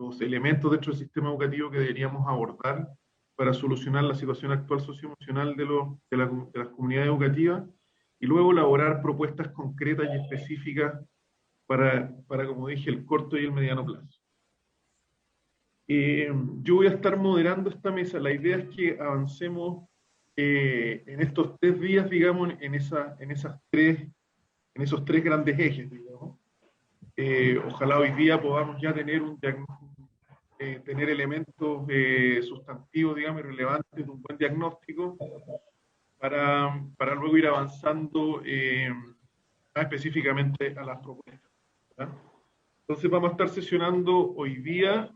los elementos dentro del sistema educativo que deberíamos abordar para solucionar la situación actual socioemocional de las comunidades educativas, y luego elaborar propuestas concretas y específicas para, como dije, el corto y el mediano plazo. Yo voy a estar moderando esta mesa. La idea es que avancemos en estos 3 días, digamos, en esos tres grandes ejes, digamos. Ojalá hoy día podamos ya tener tener elementos sustantivos, digamos, relevantes de un buen diagnóstico para luego ir avanzando más específicamente a las propuestas, ¿verdad? Entonces vamos a estar sesionando hoy día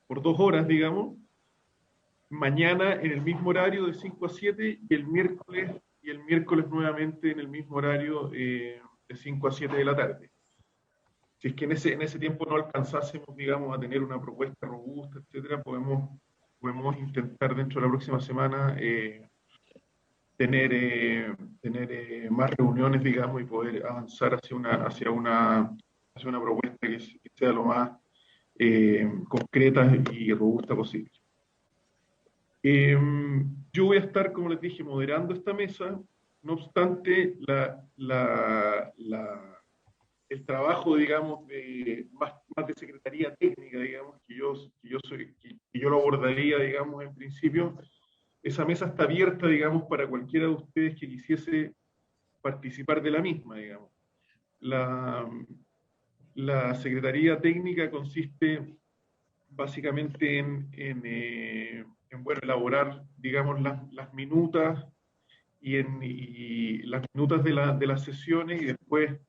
por 2 horas, digamos, mañana en el mismo horario de 5 a 7 y el miércoles nuevamente en el mismo horario de 5 a 7 de la tarde. Si es que en ese tiempo no alcanzásemos, digamos, a tener una propuesta robusta, etcétera, podemos intentar dentro de la próxima semana tener más reuniones, digamos, y poder avanzar hacia una propuesta que sea lo más concreta y robusta posible. Yo voy a estar, como les dije, moderando esta mesa. No obstante, el trabajo, digamos, más de secretaría técnica, digamos, que yo lo abordaría, digamos, en principio, esa mesa está abierta, digamos, para cualquiera de ustedes que quisiese participar de la misma, digamos. La secretaría técnica consiste básicamente bueno, elaborar, digamos, las minutas y las minutas de las sesiones, y después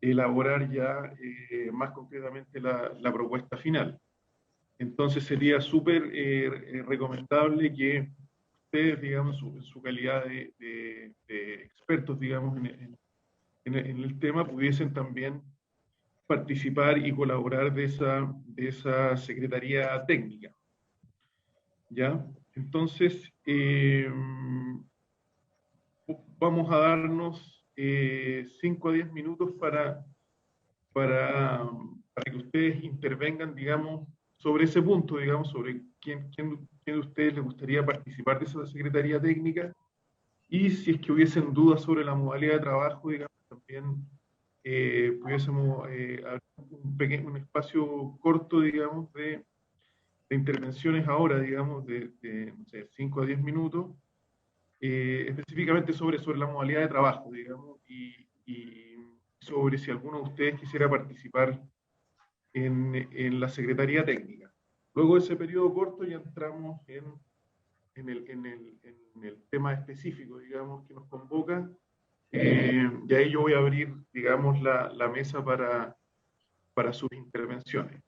elaborar ya más concretamente la propuesta final. Entonces sería súper recomendable que ustedes, digamos, en su calidad de expertos, digamos, en el tema, pudiesen también participar y colaborar de esa secretaría técnica. ¿Ya? Entonces, vamos a darnos 5 a 10 minutos para que ustedes intervengan, digamos, sobre ese punto, digamos, sobre quién de ustedes les gustaría participar de esa secretaría técnica, y si es que hubiesen dudas sobre la modalidad de trabajo, digamos, también pudiésemos abrir un espacio corto, digamos, de intervenciones ahora, digamos, no sé, 5 a 10 minutos, específicamente sobre la modalidad de trabajo, digamos, y sobre si alguno de ustedes quisiera participar en la Secretaría Técnica. Luego de ese periodo corto ya entramos en el tema específico, digamos, que nos convoca, y ahí yo voy a abrir, digamos, la mesa para sus intervenciones.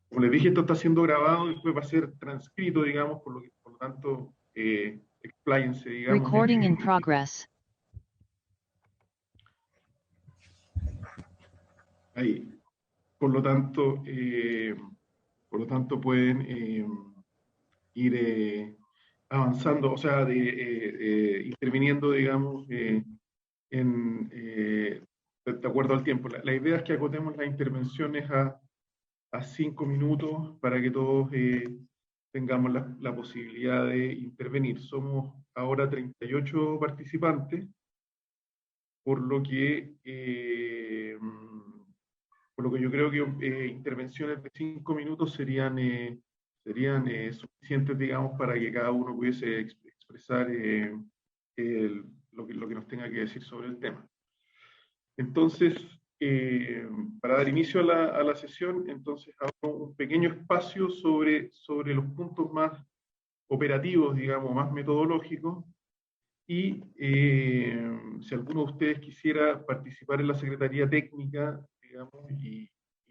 Como les dije, esto está siendo grabado y después va a ser transcrito, digamos, por lo tanto, expláyense, digamos. Recording in progress. Ahí. Por lo tanto, pueden ir avanzando, o sea, interviniendo, digamos, de acuerdo al tiempo. La idea es que acotemos las intervenciones a 5 minutos para que todos tengamos la posibilidad de intervenir. Somos ahora 38 participantes, por lo que yo creo que intervenciones de 5 minutos serían suficientes, digamos, para que cada uno pudiese expresar lo que nos tenga que decir sobre el tema. Entonces, para dar inicio a la sesión, entonces hago un pequeño espacio sobre los puntos más operativos, digamos, más metodológicos, y si alguno de ustedes quisiera participar en la Secretaría Técnica, digamos, y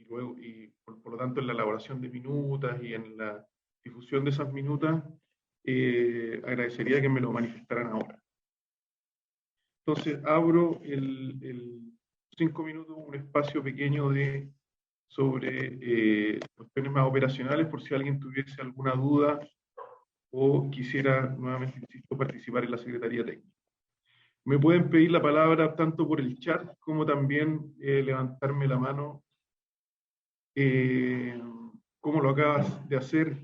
luego, por lo tanto, en la elaboración de minutas y en la difusión de esas minutas, agradecería que me lo manifestaran ahora. Entonces, abro 5 minutos, un espacio pequeño sobre cuestiones más operacionales, por si alguien tuviese alguna duda o quisiera, nuevamente, insisto, participar en la Secretaría Técnica. Me pueden pedir la palabra tanto por el chat como también levantarme la mano eh, como lo acabas de hacer.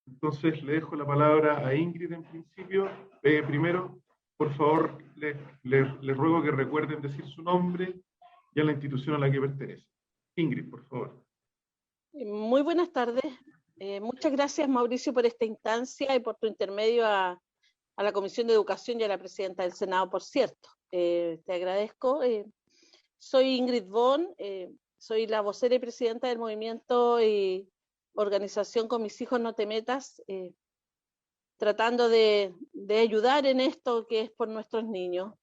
Entonces le dejo la palabra a Ingrid en principio. Primero, por favor, les ruego que recuerden decir su nombre y a la institución a la que pertenece. Ingrid, por favor. Muy buenas tardes. Muchas gracias, Mauricio, por esta instancia y por tu intermedio a la Comisión de Educación y a la Presidenta del Senado, por cierto. Te agradezco. Soy Ingrid Von, soy la vocera y presidenta del movimiento y organización Con Mis Hijos No Te Metas, tratando de ayudar en esto que es por nuestros niños.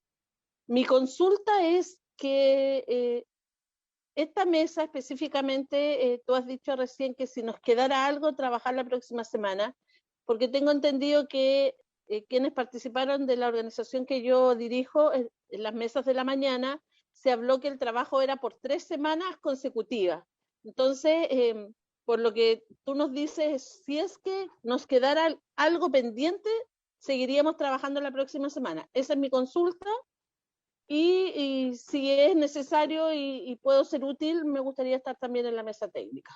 Mi consulta es que esta mesa específicamente, tú has dicho recién que si nos quedara algo, trabajar la próxima semana, porque tengo entendido que quienes participaron de la organización que yo dirijo, en las mesas de la mañana, se habló que el trabajo era por 3 semanas consecutivas. Entonces, por lo que tú nos dices, si es que nos quedara algo pendiente, seguiríamos trabajando la próxima semana. Esa es mi consulta. Y si es necesario y puedo ser útil, me gustaría estar también en la mesa técnica.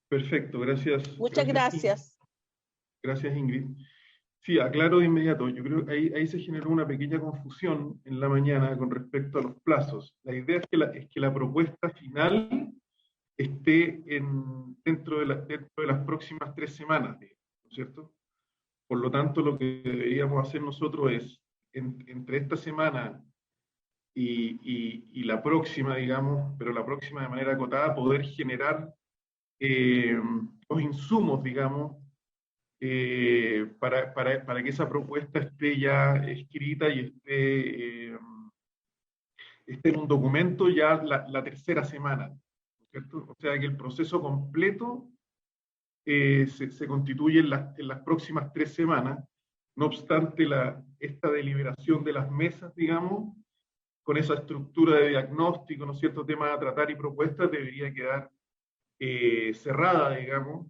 Perfecto, gracias. Muchas gracias. Gracias, Ingrid. Sí, aclaro de inmediato. Yo creo que ahí se generó una pequeña confusión en la mañana con respecto a los plazos. La idea es que la propuesta final esté dentro de las próximas 3 semanas, ¿no es cierto? Por lo tanto, lo que deberíamos hacer nosotros es, entre esta semana y la próxima, digamos, pero la próxima de manera acotada, poder generar los insumos, digamos, para que esa propuesta esté ya escrita y esté en un documento ya la tercera semana, ¿no es cierto? O sea, que el proceso completo se constituye en las próximas 3 semanas. No obstante, esta deliberación de las mesas, digamos, con esa estructura de diagnóstico, ¿no es cierto?, temas a tratar y propuestas, debería quedar cerrada, digamos,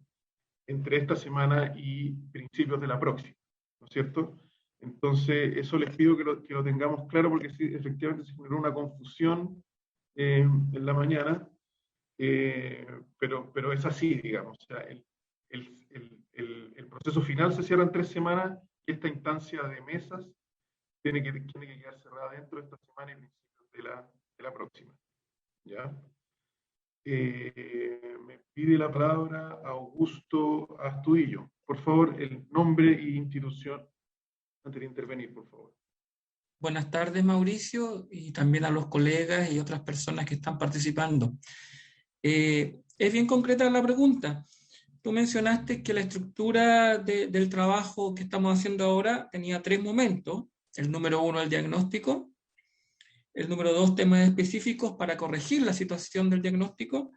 entre esta semana y principios de la próxima, ¿no es cierto? Entonces, eso les pido que lo tengamos claro, porque sí, efectivamente se generó una confusión en la mañana, pero es así, digamos. O sea, el proceso final se cierra en 3 semanas y esta instancia de mesas tiene que quedar cerrada dentro de esta semana y principios de la próxima. ¿Ya? Me pide la palabra Augusto Astudillo. Por favor, el nombre e institución antes de intervenir, por favor. Buenas tardes, Mauricio, y también a los colegas y otras personas que están participando. Es bien concreta la pregunta. Tú mencionaste que la estructura del trabajo que estamos haciendo ahora tenía 3 momentos. El número 1, el diagnóstico. El número 2, temas específicos para corregir la situación del diagnóstico,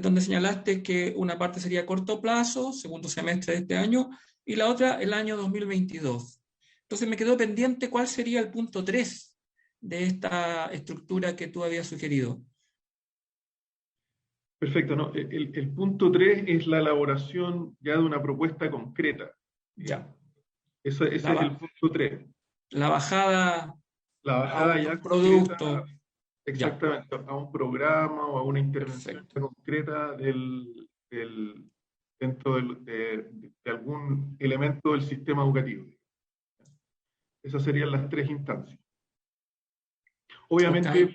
donde señalaste que una parte sería a corto plazo, segundo semestre de este año, y la otra el año 2022. Entonces me quedó pendiente cuál sería el punto 3 de esta estructura que tú habías sugerido. Perfecto, ¿no? El punto 3 es la elaboración ya de una propuesta concreta. Ya. Ese es el punto 3. La bajada La a bajada un ya producto. concreta, exactamente, a un programa o a una intervención Perfecto. concreta dentro de algún elemento del sistema educativo. Esas serían las 3 instancias. Obviamente Okay.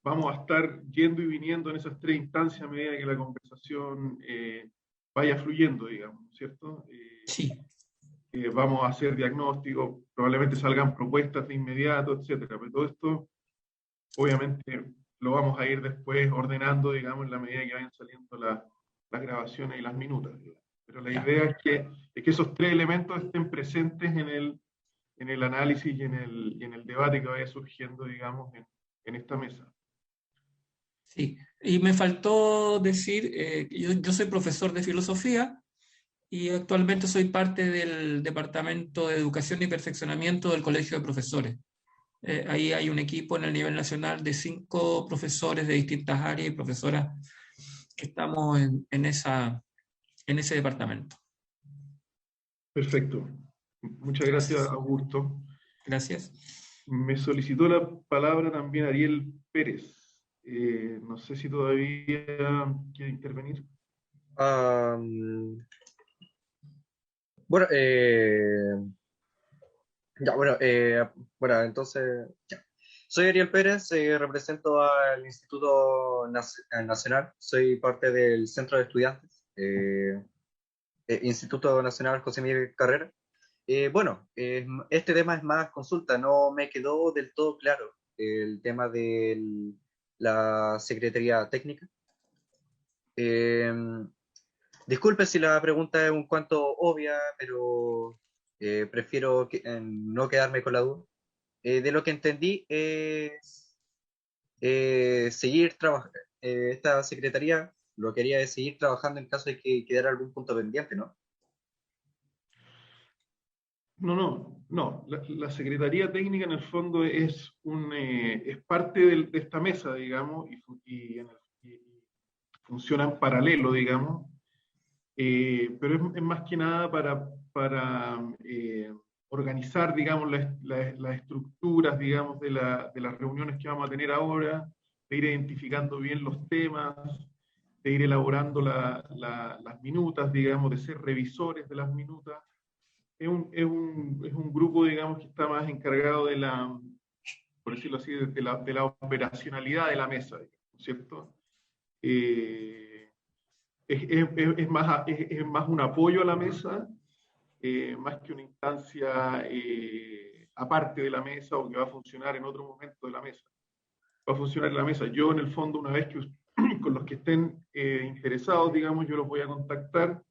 vamos a estar yendo y viniendo en esas 3 instancias a medida que la conversación vaya fluyendo, digamos, ¿cierto? Sí. Vamos a hacer diagnósticos, probablemente salgan propuestas de inmediato, etcétera. Pero todo esto, obviamente, lo vamos a ir después ordenando, digamos, en la medida que vayan saliendo las grabaciones y las minutas, digamos. Pero la idea es que esos 3 elementos estén presentes en el análisis y en el debate que vaya surgiendo, digamos, en esta mesa. Sí, y me faltó decir, yo soy profesor de filosofía y actualmente soy parte del Departamento de Educación y Perfeccionamiento del Colegio de Profesores. Ahí hay un equipo en el nivel nacional de 5 profesores de distintas áreas y profesoras que estamos en ese departamento. Perfecto. Muchas gracias, Augusto. Gracias. Me solicitó la palabra también Ariel Pérez. No sé si todavía quiere intervenir. Am, bueno, ya, bueno, entonces, ya. Soy Ariel Pérez, represento al Instituto Nacional, soy parte del Centro de Estudiantes, Instituto Nacional José Miguel Carrera. Este tema es más consulta, no me quedó del todo claro el tema de la Secretaría Técnica. Eh, Disculpe si la pregunta es un cuanto obvia, pero prefiero no quedarme con la duda. De lo que entendí es seguir trabajando. Esta secretaría lo que haría es seguir trabajando en caso de que quedara algún punto pendiente, ¿no? No. La Secretaría Técnica en el fondo es parte de esta mesa, digamos, y funciona en paralelo, digamos, pero es más que nada para organizar, digamos, las estructuras, digamos, de las reuniones que vamos a tener ahora, de ir identificando bien los temas, de ir elaborando las minutas, digamos, de ser revisores de las minutas. Es un grupo, digamos, que está más encargado por decirlo así, de la operacionalidad de la mesa, ¿cierto? Eh, es más un apoyo a la mesa, más que una instancia aparte de la mesa o que va a funcionar en otro momento de la mesa. Va a funcionar en la mesa. Yo, en el fondo, una vez que con los que estén interesados, digamos, yo los voy a contactar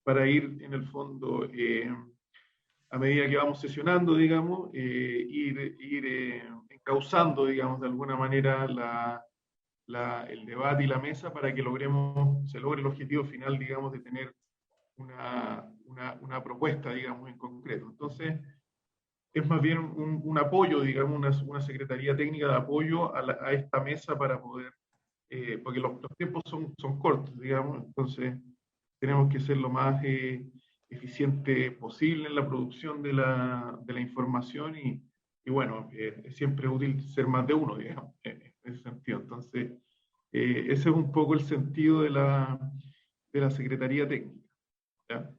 para ir, en el fondo, a medida que vamos sesionando, digamos, ir encauzando, digamos, de alguna manera el debate y la mesa para que se logre el objetivo final, digamos, de tener una propuesta, digamos, en concreto. Entonces, es más bien un apoyo, digamos, una secretaría técnica de apoyo a esta mesa para poder, porque los tiempos son cortos, digamos, entonces tenemos que ser lo más eficiente posible en la producción de la información y bueno, es siempre útil ser más de uno, digamos, en ese sentido. Entonces, ese es un poco el sentido de la Secretaría Técnica. ¿Ya?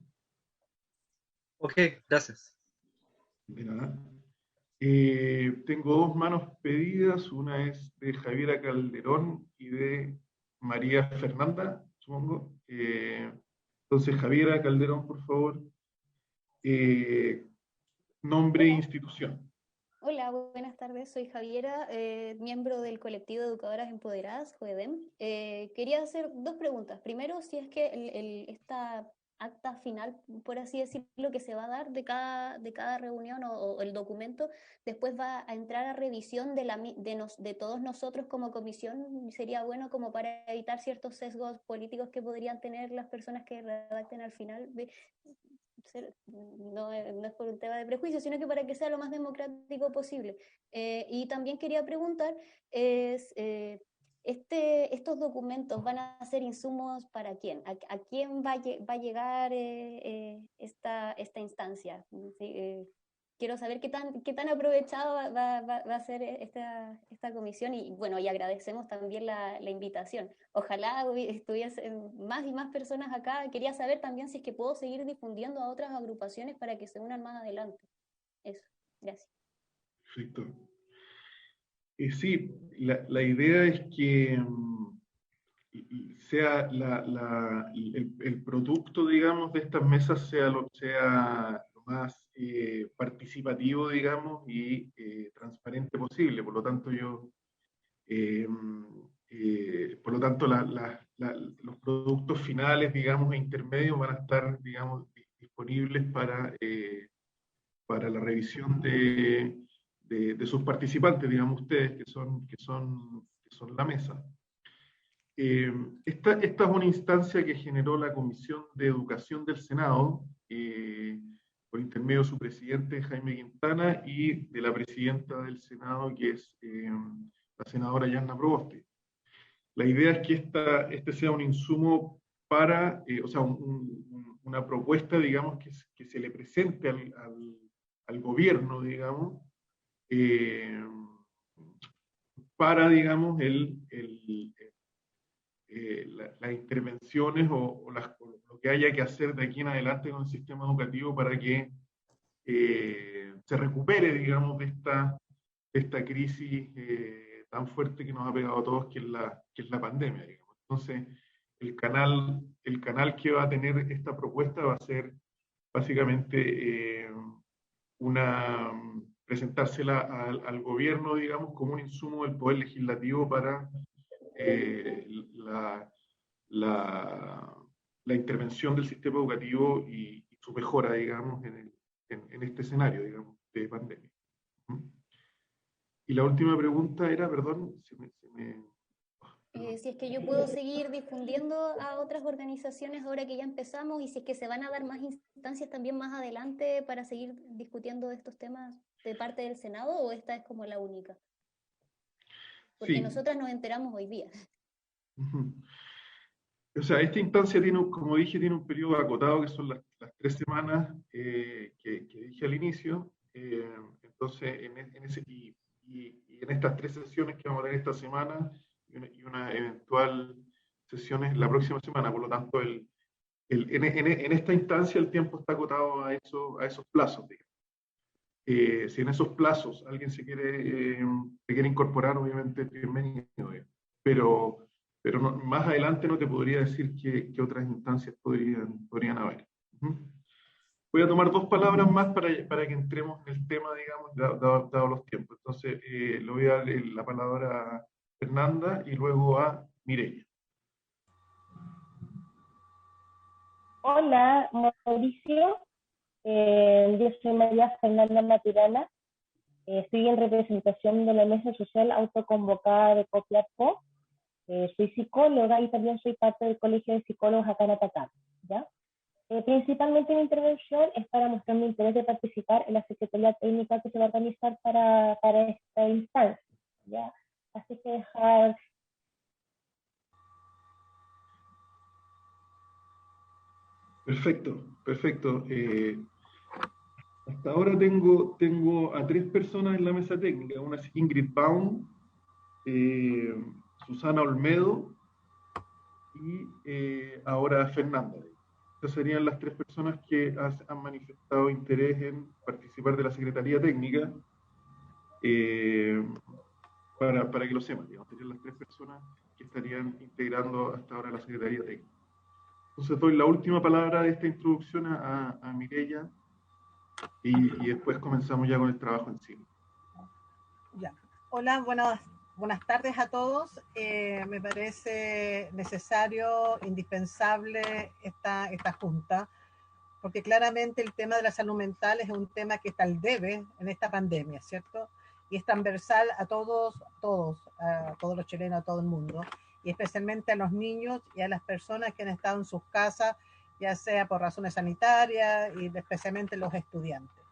Ok, gracias. De nada. Tengo dos manos pedidas, una es de Javiera Calderón y de María Fernanda, supongo. Entonces, Javiera Calderón, por favor, nombre e Hola, institución. hola, buenas tardes. Soy Javiera, miembro del colectivo de Educadoras Empoderadas, JOEDEM. Quería hacer dos preguntas. Primero, si es que esta acta final, por así decirlo, que se va a dar de cada reunión o el documento, después va a entrar a revisión de todos nosotros como comisión. Sería bueno como para evitar ciertos sesgos políticos que podrían tener las personas que redacten al final. No es por un tema de prejuicio, sino que para que sea lo más democrático posible. Y también quería preguntar, ¿estos documentos van a ser insumos para quién? ¿A quién va a llegar esta instancia? ¿Sí? Quiero saber qué tan aprovechado va a ser esta comisión y bueno, y agradecemos también la invitación. Ojalá estuviesen más y más personas acá. Quería saber también si es que puedo seguir difundiendo a otras agrupaciones para que se unan más adelante. Eso, gracias. Perfecto. Sí, la idea es que sea el producto, digamos, de estas mesas sea lo más participativo, digamos, y transparente posible. Por lo tanto, eh, los productos finales, digamos, e intermedios van a estar, digamos, disponibles para la revisión de sus participantes, digamos, ustedes, que son la mesa. Esta es una instancia que generó la Comisión de Educación del Senado, por intermedio de su presidente Jaime Quintana y de la presidenta del Senado, que es la senadora Yanna Proboste. La idea es que este sea un insumo o sea, una propuesta, digamos, que se le presente al gobierno, digamos, eh, para, digamos, las intervenciones o lo que haya que hacer de aquí en adelante con el sistema educativo para que se recupere, digamos, de esta crisis tan fuerte que nos ha pegado a todos, que es la pandemia, digamos. Entonces, el canal que va a tener esta propuesta va a ser básicamente presentársela al gobierno, digamos, como un insumo del poder legislativo para la, la, la intervención del sistema educativo y su mejora, digamos, en este escenario, digamos, de pandemia. Y la última pregunta era, perdón, Si es que yo puedo seguir difundiendo a otras organizaciones ahora que ya empezamos y si es que se van a dar más instancias también más adelante para seguir discutiendo estos temas de parte del Senado, o esta es como la única. Porque sí. Nosotras nos enteramos hoy día. O sea, esta instancia tiene, como dije, tiene un periodo acotado que son las 3 semanas que dije al inicio. Entonces, y en estas 3 sesiones que vamos a tener esta semana y una eventual sesiones la próxima semana, por lo tanto, en esta instancia el tiempo está acotado a esos plazos, digamos. Si en esos plazos alguien se quiere incorporar, obviamente es bienvenido, pero más adelante no te podría decir qué otras instancias podrían haber. Voy a tomar 2 palabras más para que entremos en el tema, digamos, dado los tiempos. Entonces, le voy a dar la palabra a Fernanda y luego a Mireia. Hola, Mauricio. Yo soy María Fernanda Maturana. Estoy en representación de la Mesa Social Autoconvocada de COPLATCO. Soy psicóloga y también soy parte del Colegio de Psicólogos acá en Atacama, ¿ya? Principalmente mi intervención es para mostrar mi interés de participar en la Secretaría Técnica que se va a organizar para esta instancia, ¿ya? Así que dejar... Perfecto. Hasta ahora tengo a 3 personas en la mesa técnica. Una es Ingrid Baum, Susana Olmedo y ahora Fernanda. Estas serían las 3 personas que han manifestado interés en participar de la Secretaría Técnica, para que lo sepan, digamos, serían las 3 personas que estarían integrando hasta ahora la Secretaría Técnica. Entonces doy la última palabra de esta introducción a Mireia y después comenzamos ya con el trabajo en sí. Ya. Hola, buenas tardes a todos. Me parece necesario, indispensable esta junta, porque claramente el tema de la salud mental es un tema que está al debe en esta pandemia, ¿cierto? Y es transversal a todos los chilenos, a todo el mundo, y especialmente a los niños y a las personas que han estado en sus casas, ya sea por razones sanitarias y especialmente los estudiantes.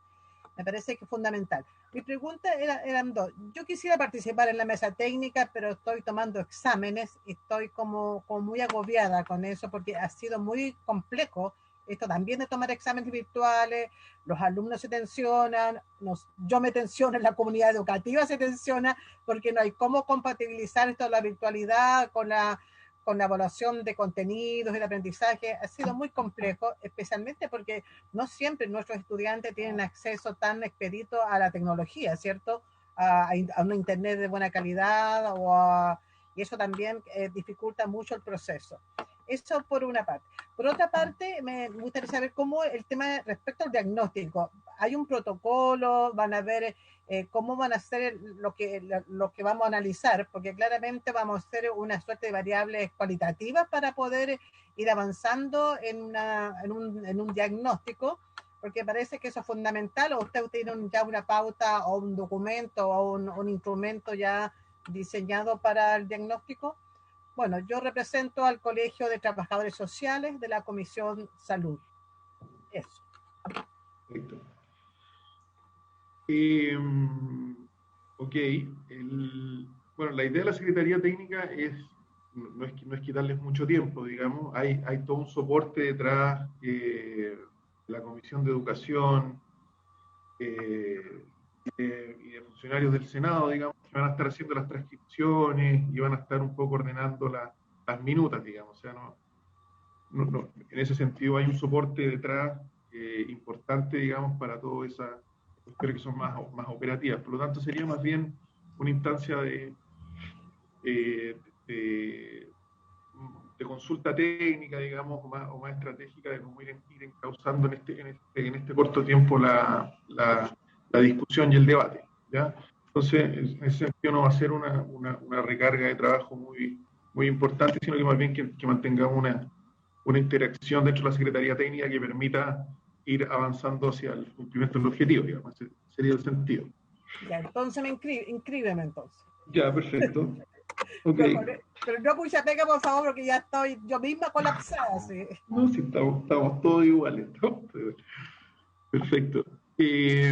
Me parece que es fundamental. Mi pregunta eran 2. Yo quisiera participar en la mesa técnica, pero estoy tomando exámenes y estoy como muy agobiada con eso porque ha sido muy complejo esto también de tomar exámenes virtuales. Los alumnos se tensionan, yo me tensiono, la comunidad educativa se tensiona porque no hay cómo compatibilizar esto de la virtualidad con la evaluación de contenidos y de aprendizaje. Ha sido muy complejo, especialmente porque no siempre nuestros estudiantes tienen acceso tan expedito a la tecnología, ¿cierto? A un internet de buena calidad y eso también dificulta mucho el proceso. Eso por una parte. Por otra parte, me gustaría saber cómo el tema respecto al diagnóstico. ¿Hay un protocolo? ¿Van a ver cómo van a hacer lo que vamos a analizar? Porque claramente vamos a hacer una suerte de variables cualitativas para poder ir avanzando en un diagnóstico, porque parece que eso es fundamental. ¿O usted tiene ya una pauta o un documento o un instrumento ya diseñado para el diagnóstico? Bueno, yo represento al Colegio de Trabajadores Sociales de la Comisión Salud. Eso. Perfecto. Ok. Bueno, la idea de la Secretaría Técnica no es quitarles mucho tiempo, digamos. Hay todo un soporte detrás de la Comisión de Educación, y de funcionarios del Senado, digamos, que van a estar haciendo las transcripciones y van a estar un poco ordenando las minutas, digamos. O sea, en ese sentido hay un soporte detrás importante, digamos, para todas esas cuestiones que son más operativas. Por lo tanto, sería más bien una instancia eh, de, de consulta técnica, digamos, o más estratégica de cómo ir encauzando en este corto tiempo la discusión y el debate, ¿ya? Entonces, en ese sentido no va a ser una recarga de trabajo muy importante, sino que más bien que mantengamos una interacción dentro de la Secretaría Técnica que permita ir avanzando hacia el cumplimiento del objetivo, digamos, ese sería el sentido. Ya, entonces inscríbeme entonces. Ya, perfecto. Okay. Pero no mucha pega, por favor, porque ya estoy yo misma colapsada. ¿Sí? No, sí, estamos todos iguales. Perfecto. Y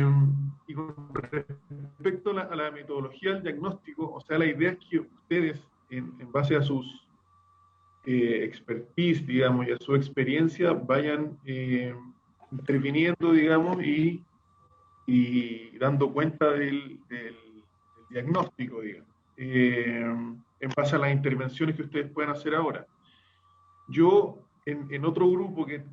con respecto a la metodología del diagnóstico, o sea, la idea es que ustedes, en base a sus expertise, digamos, y a su experiencia, vayan interviniendo, digamos, y dando cuenta del diagnóstico, digamos, en base a las intervenciones que ustedes pueden hacer ahora. Yo, en otro grupo en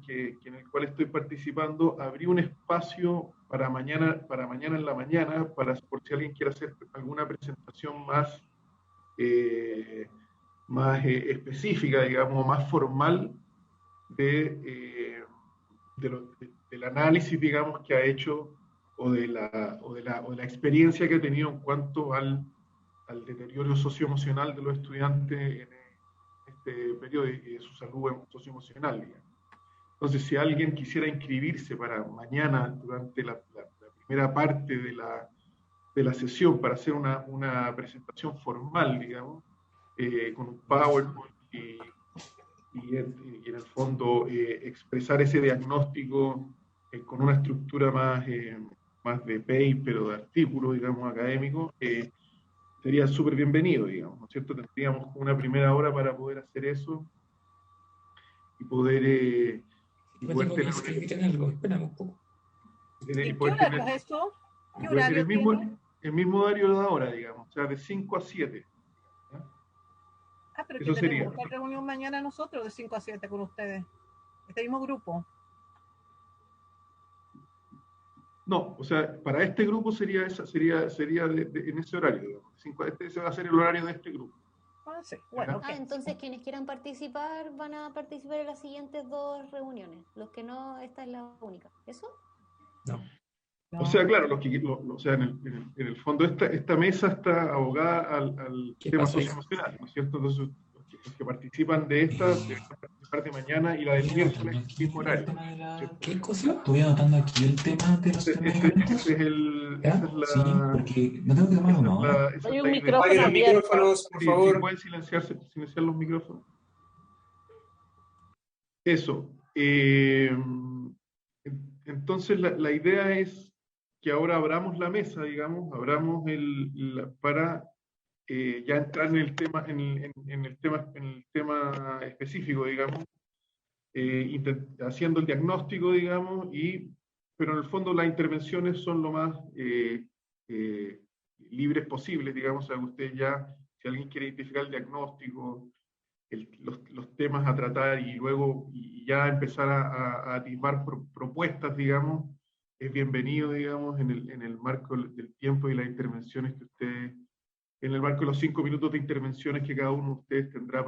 el cual estoy participando, abrí un espacio para mañana en la mañana, por si alguien quiere hacer alguna presentación más específica, digamos, más formal del análisis, digamos, que ha hecho o de la experiencia que ha tenido en cuanto al deterioro socioemocional de los estudiantes en este periodo y de su salud socioemocional, digamos. Entonces, si alguien quisiera inscribirse para mañana, durante la primera parte de la sesión, para hacer una presentación formal, digamos, con un PowerPoint y en el fondo expresar ese diagnóstico con una estructura más de paper o de artículo, digamos, académico, sería súper bienvenido, digamos, ¿no es cierto? Tendríamos una primera hora para poder hacer eso y poder... Me tengo que inscribir en algo, espérame un poco. ¿Y qué horario es esto? ¿Qué horario el mismo horario de ahora, digamos, o sea, de 5 a 7. ¿Ya? Ah, pero eso tenemos otra reunión mañana nosotros de 5 a 7 con ustedes, este mismo grupo. No, o sea, para este grupo sería en ese horario, digamos. Ese va a ser el horario de este grupo. Ah, sí. Bueno, okay. Entonces quienes quieran participar van a participar en las siguientes 2 reuniones. Los que no, esta es la única. ¿Eso? No. O sea, claro, o sea, en el fondo esta mesa está abogada al tema socioemocional, ¿no es cierto? Entonces, los que participan de esta deben participar de mañana y la del miércoles en el mismo horario. ¿Qué cosa? Estoy anotando aquí el tema de los temas. Sí, porque no tengo que tomar uno. Hay un micrófono abierto. Micrófonos, por favor. Si pueden silenciar los micrófonos. Eso. Entonces, la idea es que ahora abramos la mesa, digamos, para ya entrar en el tema, en el tema específico, digamos, haciendo el diagnóstico, digamos, pero en el fondo las intervenciones son lo más libres posibles, digamos, o sea, usted ya, si alguien quiere identificar el diagnóstico, los temas a tratar y luego ya empezar a atisbar propuestas, digamos, es bienvenido, digamos, en el marco del tiempo y las intervenciones que ustedes, en el marco de los 5 minutos de intervenciones que cada uno de ustedes tendrá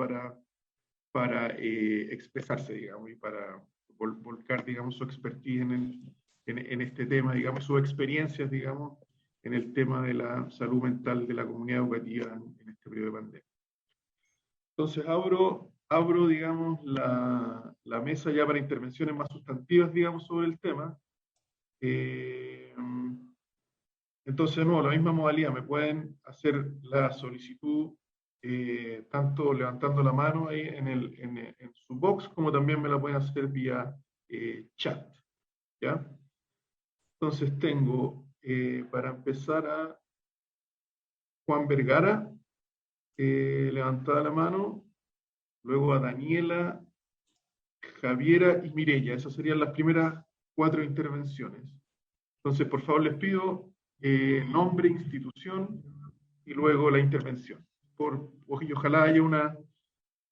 para expresarse, digamos, y para volcar, digamos, su expertise en este tema, digamos, sus experiencias, digamos, en el tema de la salud mental de la comunidad educativa en este periodo de pandemia. Entonces abro digamos, la mesa ya para intervenciones más sustantivas, digamos, sobre el tema. Entonces, no, la misma modalidad, me pueden hacer la solicitud tanto levantando la mano ahí en su box, como también me la pueden hacer vía chat, ¿ya? Entonces tengo, para empezar, a Juan Vergara, levantada la mano, luego a Daniela, Javiera y Mireya. Esas serían las primeras 4 intervenciones. Entonces, por favor, les pido nombre, institución y luego la intervención. Y ojalá haya una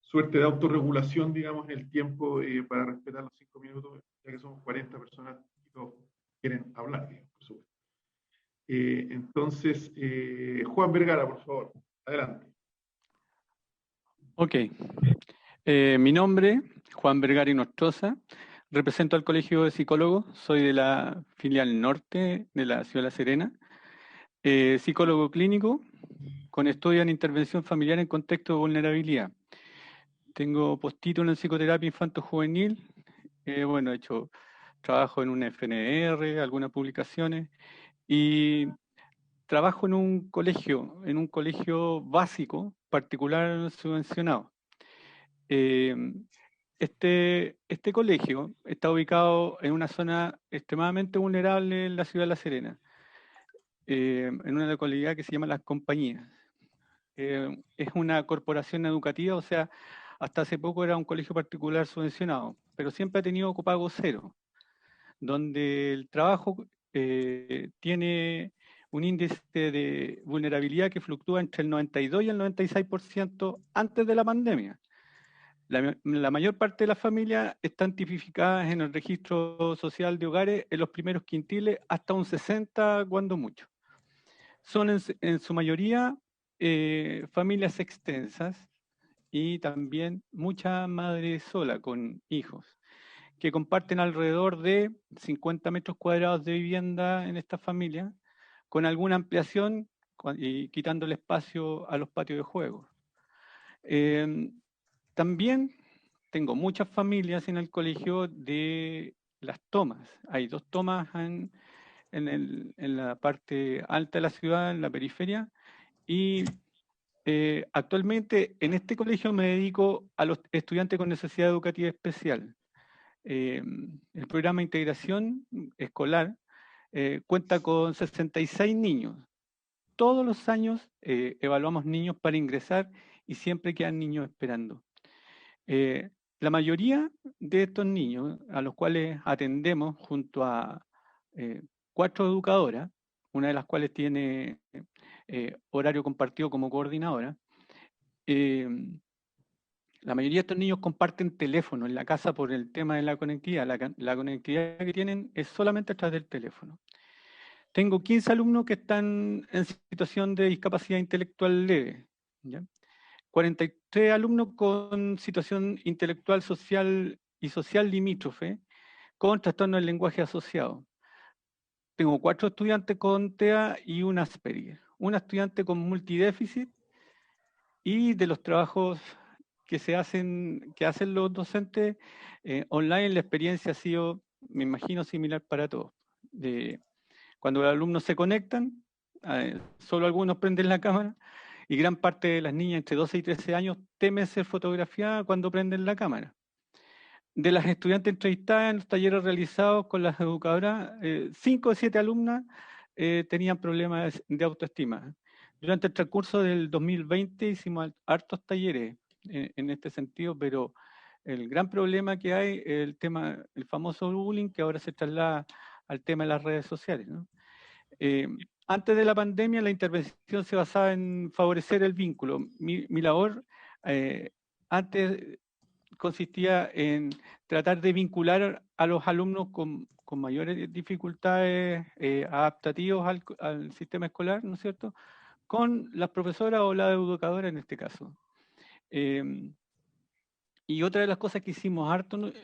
suerte de autorregulación, digamos, en el tiempo para respetar los 5 minutos, ya que somos 40 personas y todos quieren hablar, digamos, por supuesto. Entonces, Juan Vergara, por favor, adelante. Ok. Mi nombre, Juan Vergara Nostroza, represento al Colegio de Psicólogos, soy de la filial norte de la ciudad de La Serena, psicólogo clínico con estudio en intervención familiar en contexto de vulnerabilidad. Tengo postítulo en psicoterapia infanto-juvenil, bueno, he hecho trabajo en un FNR, algunas publicaciones, y trabajo en un colegio básico, particular subvencionado. Este colegio está ubicado en una zona extremadamente vulnerable en la ciudad de La Serena, en una localidad que se llama Las Compañías. Es una corporación educativa, o sea, hasta hace poco era un colegio particular subvencionado, pero siempre ha tenido copago cero, donde el trabajo tiene un índice de vulnerabilidad que fluctúa entre el 92 y el 96% antes de la pandemia. La mayor parte de las familias están tipificadas en el registro social de hogares en los primeros quintiles, hasta un 60 cuando mucho. Son en su mayoría familias extensas y también muchas madres solas con hijos, que comparten alrededor de 50 metros cuadrados de vivienda en estas familias, con alguna ampliación y quitando el espacio a los patios de juego. También tengo muchas familias en el colegio de las tomas. Hay 2 tomas en la parte alta de la ciudad, en la periferia, y actualmente en este colegio me dedico a los estudiantes con necesidad educativa especial. El programa de integración escolar cuenta con 66 niños. Todos los años evaluamos niños para ingresar y siempre quedan niños esperando. La mayoría de estos niños, a los cuales atendemos junto a 4 educadoras, una de las cuales tiene horario compartido como coordinadora, la mayoría de estos niños comparten teléfono en la casa por el tema de la conectividad. La conectividad que tienen es solamente a través del teléfono. Tengo 15 alumnos que están en situación de discapacidad intelectual leve, ¿ya? 43 alumnos con situación intelectual social y social limítrofe, con trastorno del lenguaje asociado. Tengo 4 estudiantes con TEA y un Asperger, una estudiante con multidéficit, y de los trabajos que hacen los docentes online, la experiencia ha sido, me imagino, similar para todos. Cuando los alumnos se conectan, solo algunos prenden la cámara, y gran parte de las niñas entre 12 y 13 años temen ser fotografiadas cuando prenden la cámara. De las estudiantes entrevistadas en los talleres realizados con las educadoras, 5 de 7 alumnas tenían problemas de autoestima. Durante el transcurso del 2020 hicimos hartos talleres en este sentido, pero el gran problema que hay es el famoso bullying, que ahora se traslada al tema de las redes sociales, ¿no? Antes de la pandemia, la intervención se basaba en favorecer el vínculo. Mi labor antes consistía en tratar de vincular a los alumnos con mayores dificultades adaptativas al sistema escolar, ¿no es cierto?, con las profesoras o la educadora en este caso. Y otra de las cosas que hicimos harto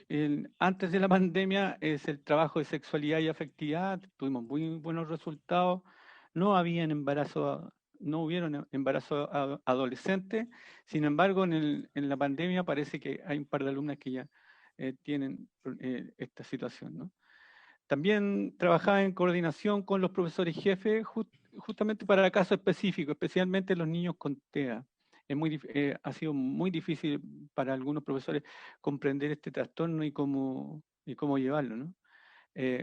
antes de la pandemia es el trabajo de sexualidad y afectividad. Tuvimos muy buenos resultados. No hubieron embarazos adolescentes. Sin embargo, en la pandemia parece que hay un par de alumnas que ya tienen esta situación, ¿no? También trabajaba en coordinación con los profesores jefes, justamente para casos específicos, especialmente los niños con TEA. Ha sido muy difícil para algunos profesores comprender este trastorno y cómo llevarlo, ¿no?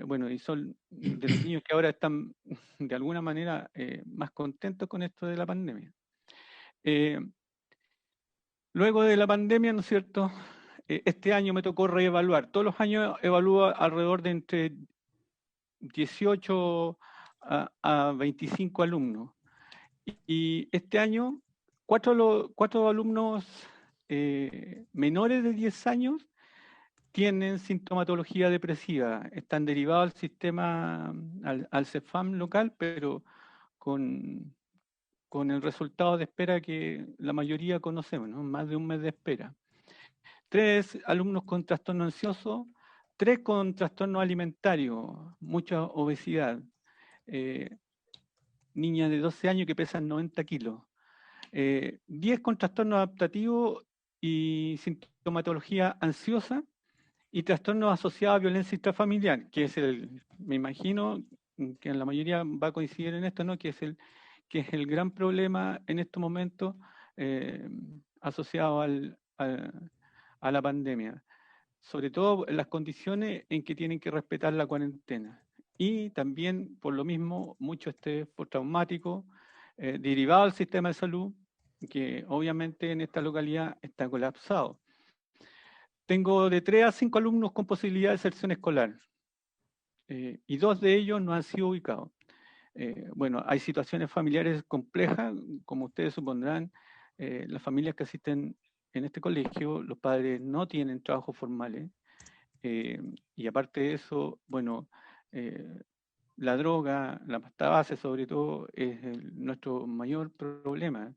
Bueno, y son de los niños que ahora están de alguna manera más contentos con esto de la pandemia. Luego de la pandemia, ¿no es cierto?, este año me tocó reevaluar. Todos los años evalúo alrededor de entre 18 a 25 alumnos. Y este año, cuatro alumnos menores de 10 años tienen sintomatología depresiva, están derivados al sistema, al CEFAM local, pero con el resultado de espera que la mayoría conocemos, ¿no? Más de un mes de espera. 3 alumnos con trastorno ansioso, 3 con trastorno alimentario, mucha obesidad, niñas de 12 años que pesan 90 kilos, 10 con trastorno adaptativo y sintomatología ansiosa, y trastornos asociados a violencia intrafamiliar, que es me imagino que en la mayoría va a coincidir en esto, ¿no? Que es el gran problema en estos momentos asociado a la pandemia. Sobre todo en las condiciones en que tienen que respetar la cuarentena. Y también, por lo mismo, mucho estrés postraumático derivado del sistema de salud, que obviamente en esta localidad está colapsado. Tengo de 3 a 5 alumnos con posibilidad de deserción escolar y 2 de ellos no han sido ubicados. Bueno, hay situaciones familiares complejas, como ustedes supondrán. Las familias que asisten en este colegio, los padres no tienen trabajos formales y aparte de eso, bueno, la droga, la pasta base sobre todo, es nuestro mayor problema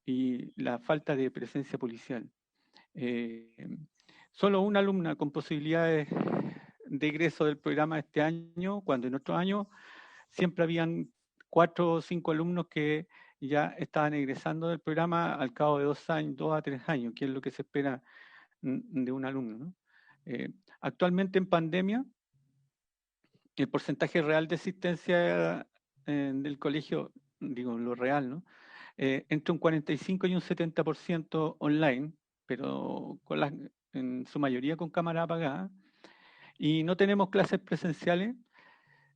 y la falta de presencia policial. Solo una alumna con posibilidades de egreso del programa este año, cuando en otros años siempre habían 4 o 5 alumnos que ya estaban egresando del programa al cabo de 2 años, 2 a 3 años, que es lo que se espera de un alumno, ¿no? Actualmente en pandemia, el porcentaje real de asistencia del colegio, digo lo real, ¿no? Entre un 45 y un 70% online, pero en su mayoría con cámara apagada, y no tenemos clases presenciales,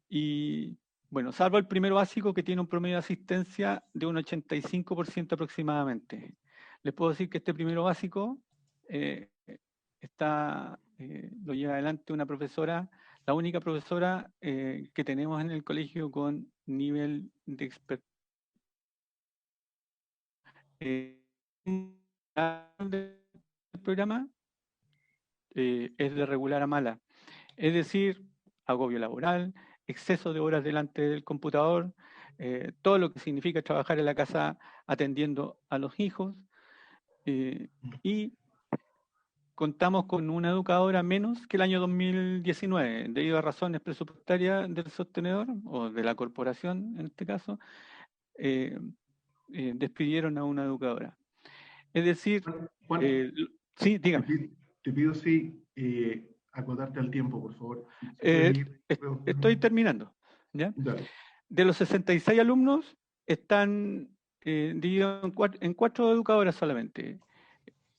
y bueno, salvo el primero básico que tiene un promedio de asistencia de un 85% aproximadamente. Les puedo decir que este primero básico lo lleva adelante una profesora, la única profesora que tenemos en el colegio con nivel de expertise. El programa es de regular a mala, es decir, agobio laboral, exceso de horas delante del computador, todo lo que significa trabajar en la casa atendiendo a los hijos, y contamos con una educadora menos que el año 2019, debido a razones presupuestarias del sostenedor o de la corporación en este caso, despidieron a una educadora. Es decir, Juan, sí, dígame. Te pido sí, acotarte al tiempo, por favor. Estoy terminando, ¿ya? Dale. De los 66 alumnos están divididos en 4 educadoras solamente.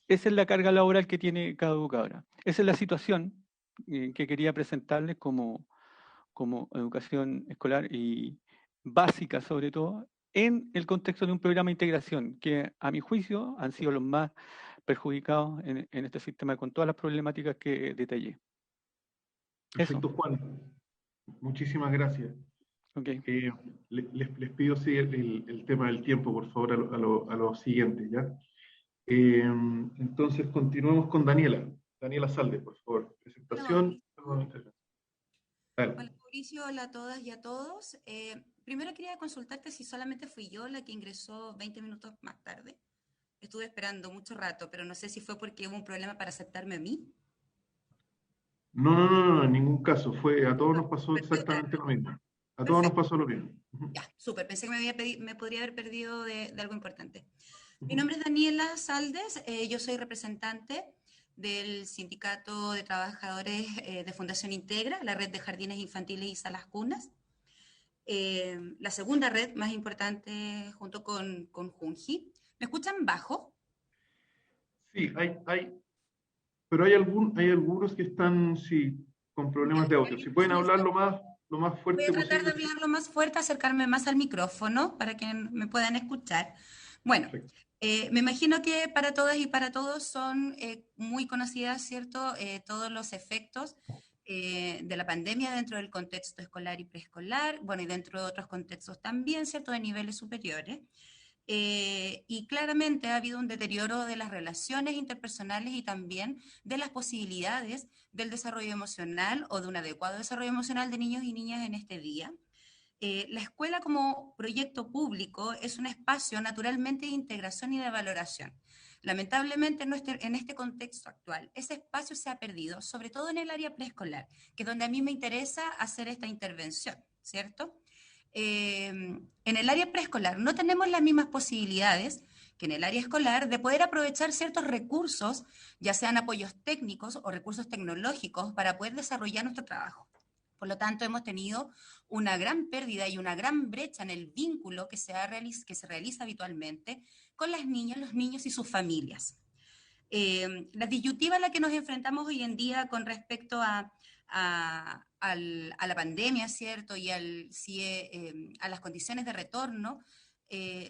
Esa es la carga laboral que tiene cada educadora. Esa es la situación que quería presentarles como educación escolar y básica, sobre todo, en el contexto de un programa de integración, que a mi juicio han sido los más perjudicados en este sistema con todas las problemáticas que detallé. Perfecto, eso. Juan. Muchísimas gracias. Okay. Les pido sí, el tema del tiempo, por favor, a lo siguiente, ¿ya? Entonces, continuemos con Daniela. Daniela Salde, por favor. Presentación. Hola Mauricio, hola a todas y a todos. Primero quería consultarte si solamente fui yo la que ingresó 20 minutos más tarde. Estuve esperando mucho rato, pero no sé si fue porque hubo un problema para aceptarme a mí. No, en ningún caso. A todos nos pasó exactamente lo mismo. A todos nos pasó lo mismo. Ya, súper. Pensé que me podría haber perdido de algo importante. Mi nombre es Daniela Saldes. Yo soy representante del Sindicato de Trabajadores de Fundación Integra, la red de jardines infantiles y salas cunas. La segunda red más importante junto con Junji. ¿Me escuchan bajo? Sí, pero hay algunos que están con problemas de audio. Si pueden hablar lo más fuerte posible. Voy a tratar de hablar lo más fuerte, acercarme más al micrófono para que me puedan escuchar. Bueno, me imagino que para todas y para todos son muy conocidas, ¿cierto? Todos los efectos de la pandemia dentro del contexto escolar y preescolar, bueno, y dentro de otros contextos también, ¿cierto?, de niveles superiores. Y claramente ha habido un deterioro de las relaciones interpersonales y también de las posibilidades del desarrollo emocional o de un adecuado desarrollo emocional de niños y niñas en este día. La escuela como proyecto público es un espacio naturalmente de integración y de valoración. Lamentablemente en este contexto actual, ese espacio se ha perdido, sobre todo en el área preescolar, que es donde a mí me interesa hacer esta intervención, ¿cierto? En el área preescolar no tenemos las mismas posibilidades que en el área escolar de poder aprovechar ciertos recursos, ya sean apoyos técnicos o recursos tecnológicos, para poder desarrollar nuestro trabajo. Por lo tanto, hemos tenido una gran pérdida y una gran brecha en el vínculo que se realiza habitualmente con las niñas, los niños y sus familias. La disyuntiva a la que nos enfrentamos hoy en día con respecto a la pandemia, ¿cierto? Y a las condiciones de retorno,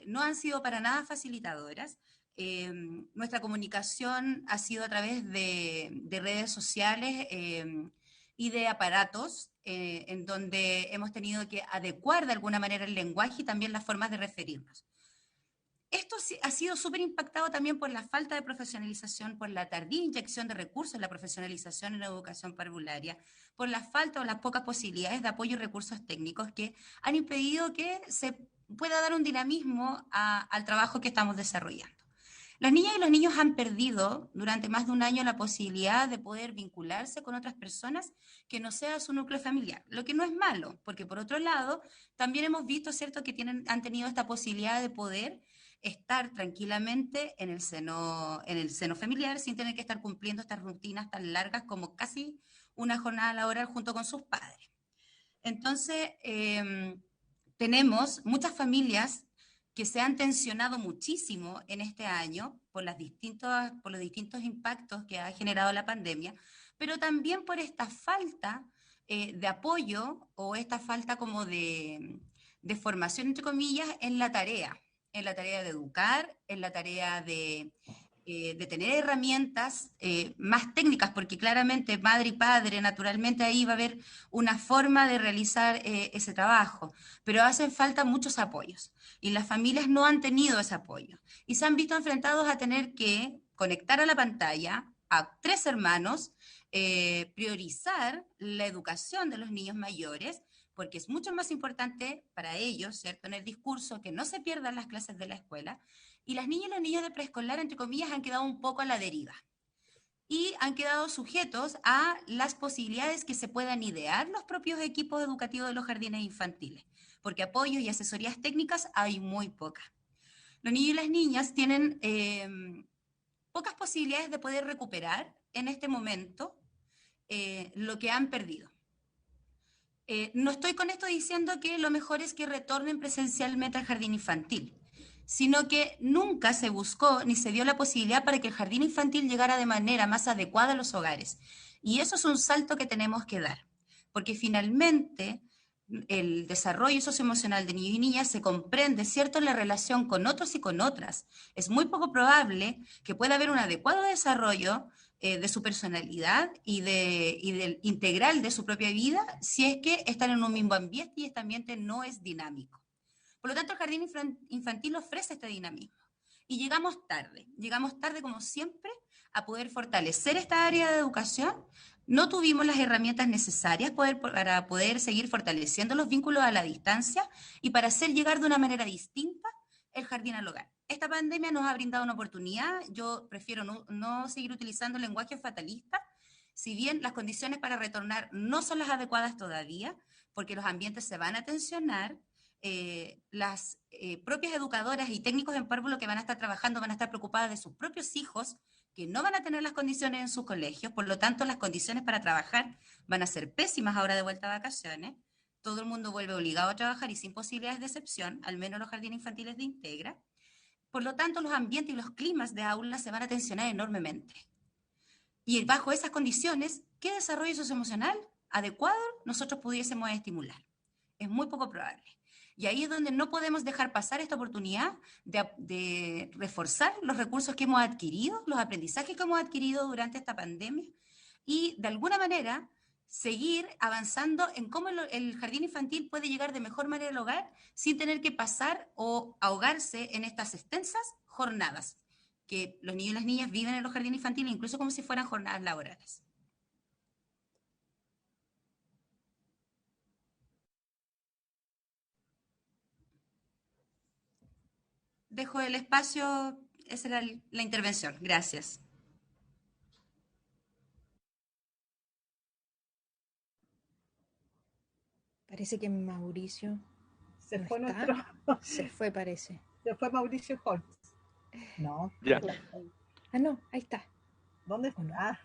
no han sido para nada facilitadoras. Nuestra comunicación ha sido a través de redes sociales y de aparatos en donde hemos tenido que adecuar de alguna manera el lenguaje y también las formas de referirnos. Esto ha sido súper impactado también por la falta de profesionalización, por la tardía inyección de recursos en la profesionalización en la educación parvularia, por la falta o las pocas posibilidades de apoyo y recursos técnicos que han impedido que se pueda dar un dinamismo al trabajo que estamos desarrollando. Las niñas y los niños han perdido durante más de un año la posibilidad de poder vincularse con otras personas que no sea su núcleo familiar, lo que no es malo, porque por otro lado, también hemos visto, ¿cierto?, que han tenido esta posibilidad de poder estar tranquilamente en el seno familiar sin tener que estar cumpliendo estas rutinas tan largas como casi una jornada laboral junto con sus padres. Entonces, tenemos muchas familias que se han tensionado muchísimo en este año por los distintos impactos que ha generado la pandemia, pero también por esta falta de apoyo o esta falta como de formación, entre comillas, en la tarea de educar, en la tarea de tener herramientas más técnicas, porque claramente madre y padre, naturalmente ahí va a haber una forma de realizar ese trabajo, pero hacen falta muchos apoyos y las familias no han tenido ese apoyo y se han visto enfrentados a tener que conectar a la pantalla a 3 hermanos, priorizar la educación de los niños mayores, porque es mucho más importante para ellos, ¿cierto?, en el discurso, que no se pierdan las clases de la escuela, y las niñas y los niños de preescolar, entre comillas, han quedado un poco a la deriva, y han quedado sujetos a las posibilidades que se puedan idear los propios equipos educativos de los jardines infantiles, porque apoyos y asesorías técnicas hay muy pocas. Los niños y las niñas tienen pocas posibilidades de poder recuperar en este momento lo que han perdido. No estoy con esto diciendo que lo mejor es que retornen presencialmente al jardín infantil, sino que nunca se buscó ni se dio la posibilidad para que el jardín infantil llegara de manera más adecuada a los hogares. Y eso es un salto que tenemos que dar, porque finalmente el desarrollo socioemocional de niños y niñas se comprende, ¿cierto?, en la relación con otros y con otras. Es muy poco probable que pueda haber un adecuado desarrollo de su personalidad y del integral de su propia vida si es que están en un mismo ambiente y este ambiente no es dinámico. Por lo tanto, el jardín infantil ofrece este dinamismo. Y llegamos tarde como siempre a poder fortalecer esta área de educación. No tuvimos las herramientas necesarias para poder seguir fortaleciendo los vínculos a la distancia y para hacer llegar de una manera distinta el jardín al hogar. Esta pandemia nos ha brindado una oportunidad. Yo prefiero no seguir utilizando el lenguaje fatalista, si bien las condiciones para retornar no son las adecuadas todavía, porque los ambientes se van a tensionar. Las propias educadoras y técnicos en párvulo que van a estar trabajando van a estar preocupadas de sus propios hijos, que no van a tener las condiciones en sus colegios, por lo tanto las condiciones para trabajar van a ser pésimas ahora de vuelta a vacaciones. Todo el mundo vuelve obligado a trabajar y sin posibilidades de excepción, al menos los jardines infantiles de Integra. Por lo tanto, los ambientes y los climas de aula se van a tensionar enormemente. Y bajo esas condiciones, ¿qué desarrollo socioemocional adecuado nosotros pudiésemos estimular? Es muy poco probable. Y ahí es donde no podemos dejar pasar esta oportunidad de reforzar los recursos que hemos adquirido, los aprendizajes que hemos adquirido durante esta pandemia y de alguna manera seguir avanzando en cómo el jardín infantil puede llegar de mejor manera al hogar sin tener que pasar o ahogarse en estas extensas jornadas que los niños y las niñas viven en los jardines infantiles, incluso como si fueran jornadas laborales. Dejo el espacio, esa era la intervención. Gracias. Parece que Mauricio se no fue está. nuestro... Se fue, parece. Se fue Mauricio Holtz. No. Ya. Ah, no, ahí está. ¿Dónde está?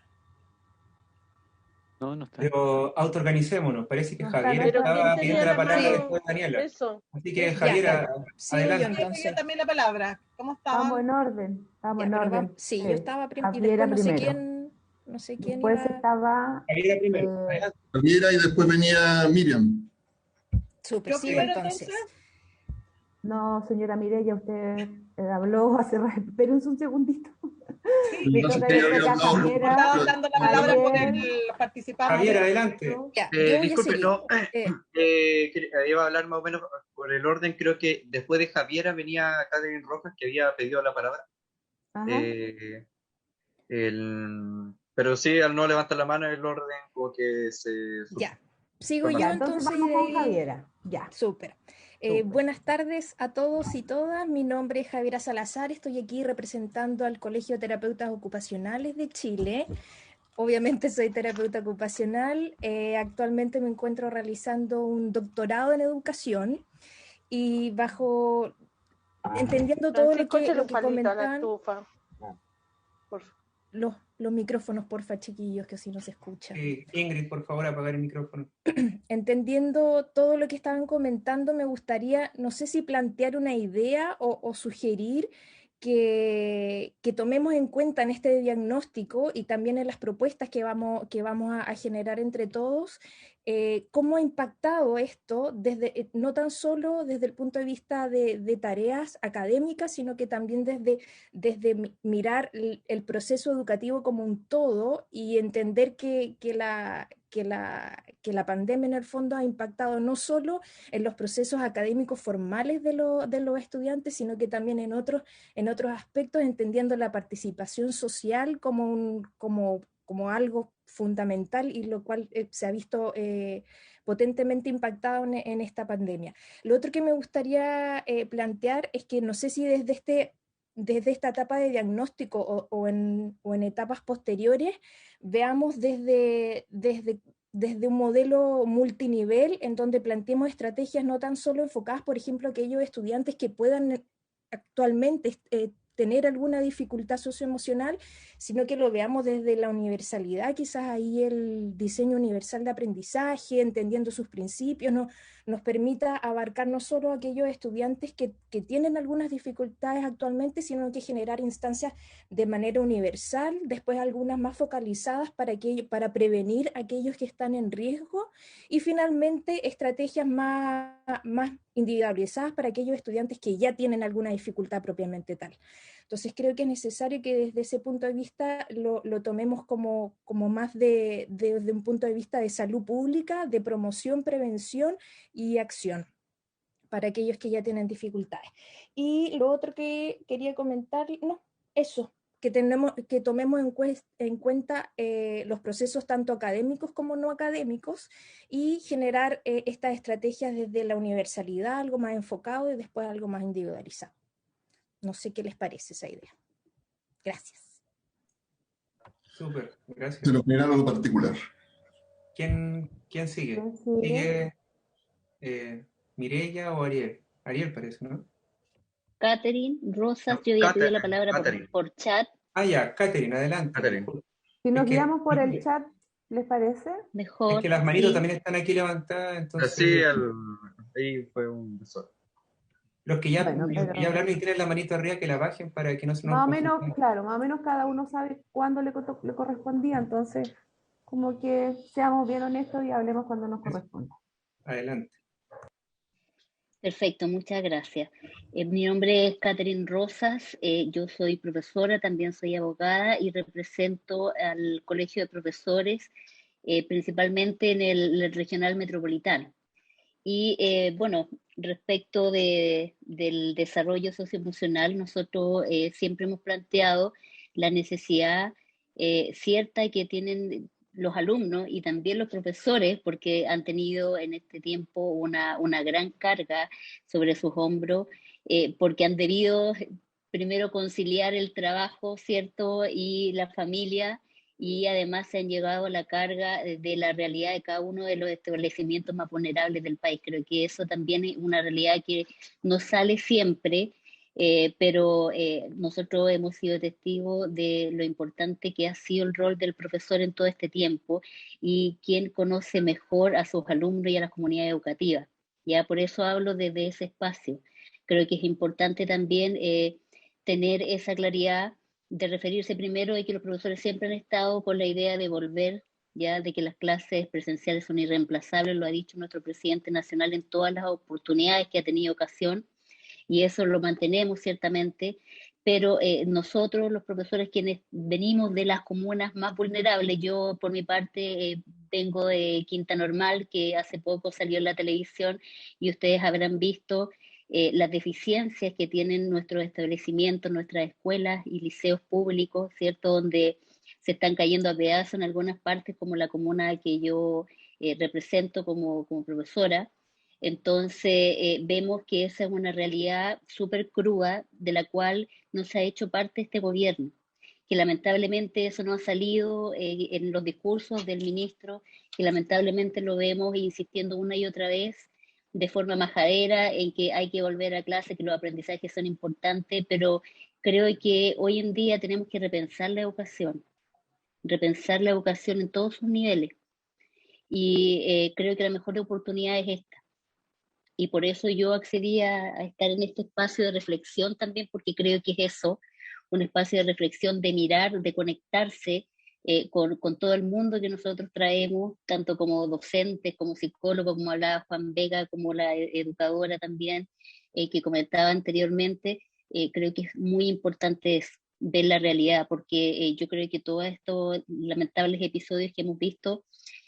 No, no está. Pero autoorganicémonos. Parece que No Javiera está. estaba pidiendo la palabra mano? después de Daniela. Eso. Así que Ya, Javiera, sigo yo adelante. entonces. Yo también la palabra. ¿Cómo estaban? Vamos en orden, vamos Ya, en pero orden. sí, yo estaba y Javiera después primero. no sé quién Después iba. estaba Javiera primero. Adelante. Javiera y después venía Miriam. Súper, ¿Yo sigo primero entonces. No, señora Mireya, usted habló hace rato. Espérense un segundito. Sí, Me No sé toca si ir había acá, hablado. Javiera. estaban dando la palabra por Javier. el participante. Javiera, adelante. Ya, yo voy a Disculpe, seguir. no, iba a hablar más o menos por el orden. Creo que después de Javiera venía Catherine Rojas, que había pedido la palabra. Ajá. Pero sí, al no levantar la mano, el orden como que se... Ya, sigo Ya, yo entonces entonces. vamos y de con ahí- Javiera. Ya. Súper. Buenas tardes a todos y todas. Mi nombre es Javiera Salazar. Estoy aquí representando al Colegio de Terapeutas Ocupacionales de Chile. Obviamente soy terapeuta ocupacional. Actualmente me encuentro realizando un doctorado en educación y entendiendo todo Francisco, échale lo un que palito a la comentan estufa. Por favor. los micrófonos, porfa, chiquillos, que así no se escucha. Ingrid, por favor, apagar el micrófono. Entendiendo todo lo que estaban comentando, me gustaría, no sé si plantear una idea o sugerir que tomemos en cuenta en este diagnóstico y también en las propuestas que vamos a generar entre todos, cómo ha impactado esto desde, no tan solo desde el punto de vista de tareas académicas, sino que también desde mirar el proceso educativo como un todo y entender que la pandemia en el fondo ha impactado no solo en los procesos académicos formales de los estudiantes, sino que también en otros aspectos, entendiendo la participación social como algo fundamental y lo cual se ha visto potentemente impactado en esta pandemia. Lo otro que me gustaría plantear es que no sé si desde esta etapa de diagnóstico o en etapas posteriores, veamos desde un modelo multinivel en donde planteemos estrategias no tan solo enfocadas, por ejemplo, a aquellos estudiantes que puedan actualmente tener alguna dificultad socioemocional, sino que lo veamos desde la universalidad, quizás ahí el diseño universal de aprendizaje, entendiendo sus principios, nos permita abarcar no solo a aquellos estudiantes que tienen algunas dificultades actualmente, sino que generar instancias de manera universal, después algunas más focalizadas para prevenir a aquellos que están en riesgo, y finalmente estrategias más individualizadas para aquellos estudiantes que ya tienen alguna dificultad propiamente tal. Entonces creo que es necesario que desde ese punto de vista lo tomemos como más desde un punto de vista de salud pública, de promoción, prevención y acción para aquellos que ya tienen dificultades. Y lo otro que quería comentar, que tomemos en cuenta los procesos tanto académicos como no académicos y generar estas estrategias desde la universalidad, algo más enfocado y después algo más individualizado. No sé qué les parece esa idea. Gracias. Súper, gracias. De lo general a lo particular. ¿Quién sigue? ¿Sigue Mireya o Ariel? Ariel parece, ¿no? Catherine Rosas, yo había pedido la palabra por chat. Ah, ya, Catherine, adelante. Catherine. Si nos guiamos por el chat, ¿les parece? Mejor. Es que las manitos sí. también están aquí levantadas, entonces... Sí, ahí fue un desorden. Los que ya, Bueno, los que ya hablaron y tienen la manito arriba, que la bajen para que no se nos Más o menos, confundamos. claro, más o menos cada uno sabe cuándo le correspondía, entonces como que seamos bien honestos y hablemos cuando nos corresponda. Adelante. Perfecto, muchas gracias. Mi nombre es Catherine Rosas, yo soy profesora, también soy abogada y represento al Colegio de Profesores principalmente en el regional metropolitano. Y bueno, respecto del desarrollo socioemocional, nosotros siempre hemos planteado la necesidad cierta que tienen los alumnos y también los profesores, porque han tenido en este tiempo una gran carga sobre sus hombros, porque han debido primero conciliar el trabajo, ¿cierto? Y la familia, y además se han llevado la carga de la realidad de cada uno de los establecimientos más vulnerables del país. Creo que eso también es una realidad que no sale siempre, pero nosotros hemos sido testigos de lo importante que ha sido el rol del profesor en todo este tiempo y quien conoce mejor a sus alumnos y a las comunidades educativas. Ya por eso hablo desde ese espacio. Creo que es importante también tener esa claridad de referirse primero a que los profesores siempre han estado con la idea de volver, ya de que las clases presenciales son irreemplazables, lo ha dicho nuestro presidente nacional en todas las oportunidades que ha tenido ocasión, y eso lo mantenemos ciertamente, pero nosotros, los profesores quienes venimos de las comunas más vulnerables, yo por mi parte vengo de Quinta Normal, que hace poco salió en la televisión y ustedes habrán visto las deficiencias que tienen nuestros establecimientos, nuestras escuelas y liceos públicos, ¿cierto? Donde se están cayendo a pedazos en algunas partes, como la comuna que yo represento como profesora. Entonces, vemos que esa es una realidad súper cruda de la cual no se ha hecho parte este gobierno, que lamentablemente eso no ha salido en los discursos del ministro, que lamentablemente lo vemos insistiendo una y otra vez de forma majadera en que hay que volver a clase, que los aprendizajes son importantes, pero creo que hoy en día tenemos que repensar la educación en todos sus niveles, y creo que la mejor oportunidad es esta. Y por eso yo accedí a estar en este espacio de reflexión también, porque creo que es eso, un espacio de reflexión, de mirar, de conectarse con todo el mundo que nosotros traemos, tanto como docentes, como psicólogos, como hablaba Juan Vega, como la educadora también, que comentaba anteriormente. Creo que es muy importante ver la realidad, porque yo creo que todos estos lamentables episodios que hemos visto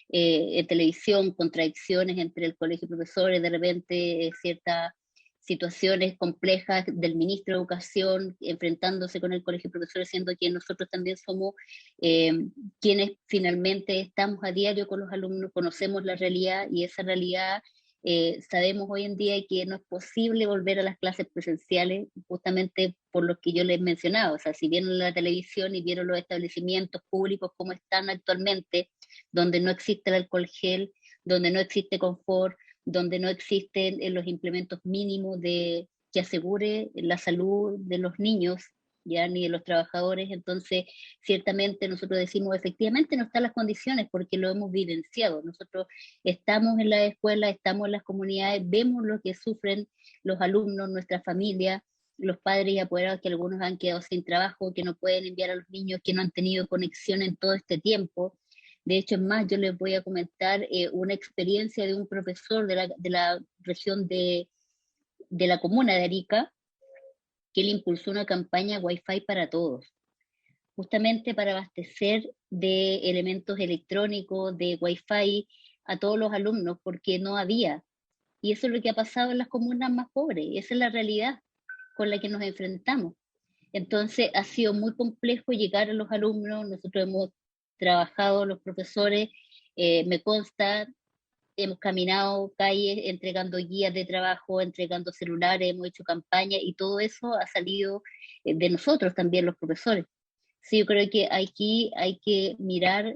en televisión, contradicciones entre el colegio de profesores, de repente ciertas situaciones complejas del ministro de Educación enfrentándose con el colegio de profesores, siendo que nosotros también somos quienes finalmente estamos a diario con los alumnos, conocemos la realidad, y esa realidad sabemos hoy en día que no es posible volver a las clases presenciales, justamente por lo que yo les mencionaba. O sea, si vieron la televisión y vieron los establecimientos públicos como están actualmente, donde no existe el alcohol gel, donde no existe confort, donde no existen los implementos mínimos que asegure la salud de los niños, ya ni de los trabajadores. Entonces ciertamente nosotros decimos, efectivamente no están las condiciones, porque lo hemos vivenciado. Nosotros estamos en la escuela, estamos en las comunidades, vemos lo que sufren los alumnos, nuestra familia, los padres y apoderados, que algunos han quedado sin trabajo, que no pueden enviar a los niños, que no han tenido conexión en todo este tiempo. De hecho, es más, yo les voy a comentar una experiencia de un profesor de la región de la comuna de Arica, que él impulsó una campaña Wi-Fi para todos, justamente para abastecer de elementos electrónicos, de Wi-Fi a todos los alumnos, porque no había. Y eso es lo que ha pasado en las comunas más pobres, esa es la realidad con la que nos enfrentamos. Entonces ha sido muy complejo llegar a los alumnos. Nosotros hemos trabajado, los profesores, me consta, hemos caminado calles entregando guías de trabajo, entregando celulares, hemos hecho campañas, y todo eso ha salido de nosotros también, los profesores. Sí, yo creo que aquí hay que mirar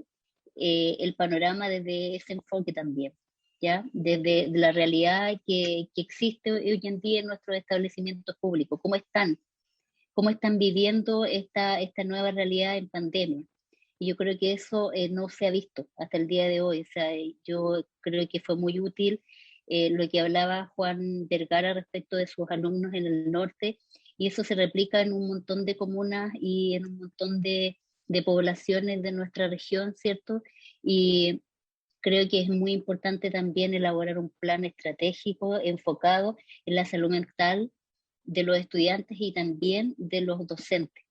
el panorama desde ese enfoque también, ¿ya? Desde la realidad que existe hoy en día en nuestros establecimientos públicos, cómo están viviendo esta nueva realidad en pandemia. Y yo creo que eso no se ha visto hasta el día de hoy. O sea, yo creo que fue muy útil lo que hablaba Juan Vergara respecto de sus alumnos en el norte, y eso se replica en un montón de comunas y en un montón de poblaciones de nuestra región, ¿cierto? Y creo que es muy importante también elaborar un plan estratégico enfocado en la salud mental de los estudiantes y también de los docentes.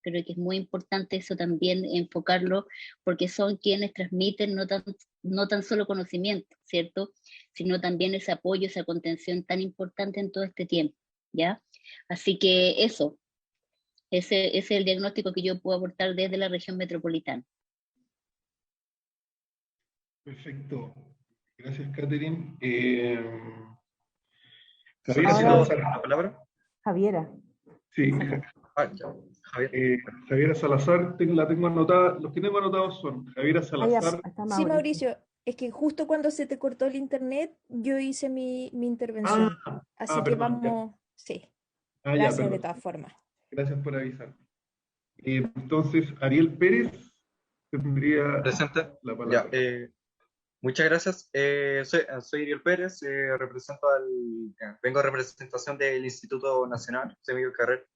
Creo que es muy importante eso también, enfocarlo, porque son quienes transmiten no tan solo conocimiento, ¿cierto? Sino también ese apoyo, esa contención tan importante en todo este tiempo, ¿ya? Así que eso, ese es el diagnóstico que yo puedo aportar desde la región metropolitana. Perfecto. Gracias, Catherine. Javiera Salazar. la palabra. Javiera. Sí, Javier. Javiera Salazar, la tengo anotada. Los que tengo anotados son Javiera Salazar. Sí, Mauricio, es que justo cuando se te cortó el internet, yo hice mi intervención. Así que perdón, vamos, sí. ya, Gracias perdón. de todas formas. Gracias por avisar. Entonces, Ariel Pérez tendría Presente. la palabra. Ya, muchas gracias. Soy Ariel Pérez, vengo a representación del Instituto Nacional José Miguel Carrer.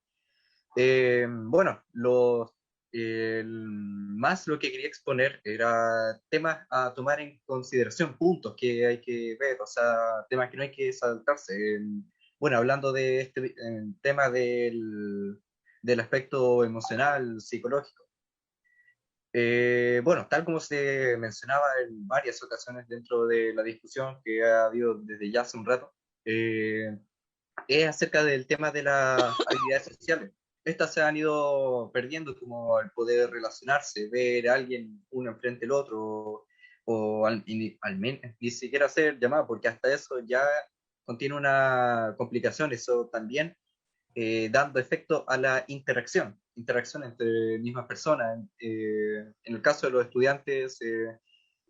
Bueno, más lo que quería exponer era temas a tomar en consideración, puntos que hay que ver, o sea, temas que no hay que saltarse. Bueno, hablando de este tema del aspecto emocional, psicológico. Bueno, tal como se mencionaba en varias ocasiones dentro de la discusión que ha habido desde ya hace un rato, es acerca del tema de las habilidades sociales. Estas se han ido perdiendo, como el poder relacionarse, ver a alguien uno enfrente del otro, o al menos ni siquiera hacer llamada, porque hasta eso ya contiene una complicación, eso también dando efecto a la interacción entre mismas personas. En el caso de los estudiantes,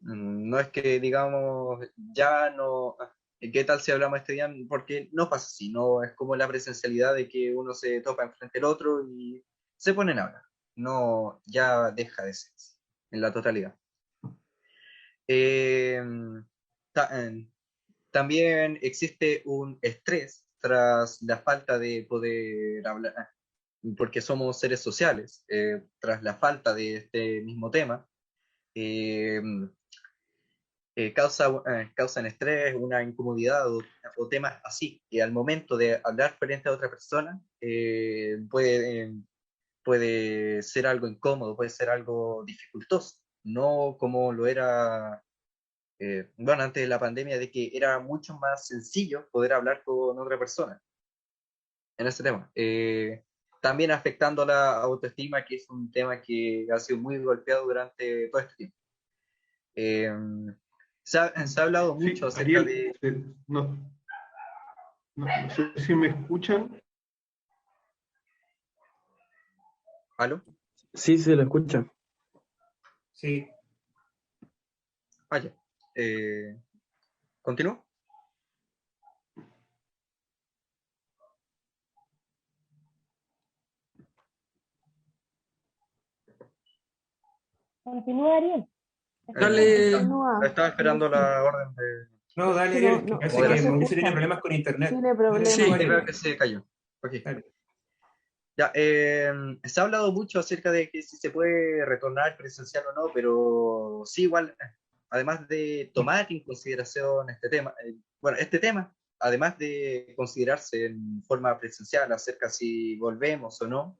no es que digamos, ya no, ¿qué tal si hablamos este día? Porque no pasa así, no es como la presencialidad de que uno se topa enfrente del otro y se ponen a hablar. No, ya deja de ser en la totalidad. Eh, También existe un estrés tras la falta de poder hablar, porque somos seres sociales, tras la falta de este mismo tema. Eh, causan estrés, una incomodidad o temas así, que al momento de hablar frente a otra persona puede ser algo incómodo, puede ser algo dificultoso, no como lo era, bueno, antes de la pandemia, de que era mucho más sencillo poder hablar con otra persona en ese tema. También afectando la autoestima, que es un tema que ha sido muy golpeado durante todo este tiempo. Se ha hablado mucho acerca Ariel, no sé si me escuchan. ¿Aló? Sí, se lo escucha. Sí. Vaya. ¿Continúo? Continúa, Ariel. Dale. Estaba esperando la orden de... No, dale, Ariel, que parece que Mauricio tiene problemas con internet. Tiene problemas. Sí, veo que se cayó. Okay. Ya, se ha hablado mucho acerca de que si se puede retornar presencial o no, pero sí, igual, además de tomar en consideración este tema, además de considerarse en forma presencial acerca si volvemos o no,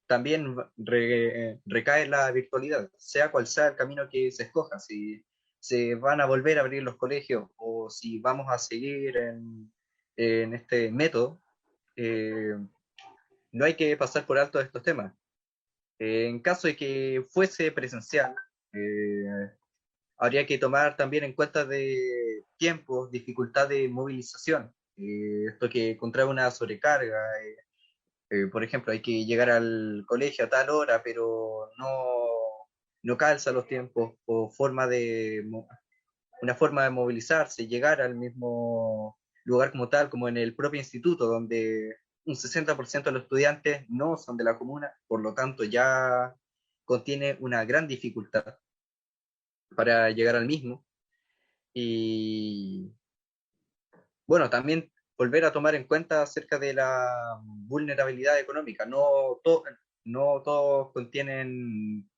también recae la virtualidad, sea cual sea el camino que se escoja, si se van a volver a abrir los colegios o si vamos a seguir en este método, no hay que pasar por alto estos temas. En caso de que fuese presencial, habría que tomar también en cuenta de tiempos, dificultad de movilización, esto que contrae una sobrecarga. Por ejemplo, hay que llegar al colegio a tal hora, pero no calza los tiempos o una forma de movilizarse, llegar al mismo lugar como tal, como en el propio instituto, donde un 60% de los estudiantes no son de la comuna, por lo tanto ya contiene una gran dificultad para llegar al mismo. Y bueno, también volver a tomar en cuenta acerca de la vulnerabilidad económica. No todos contienen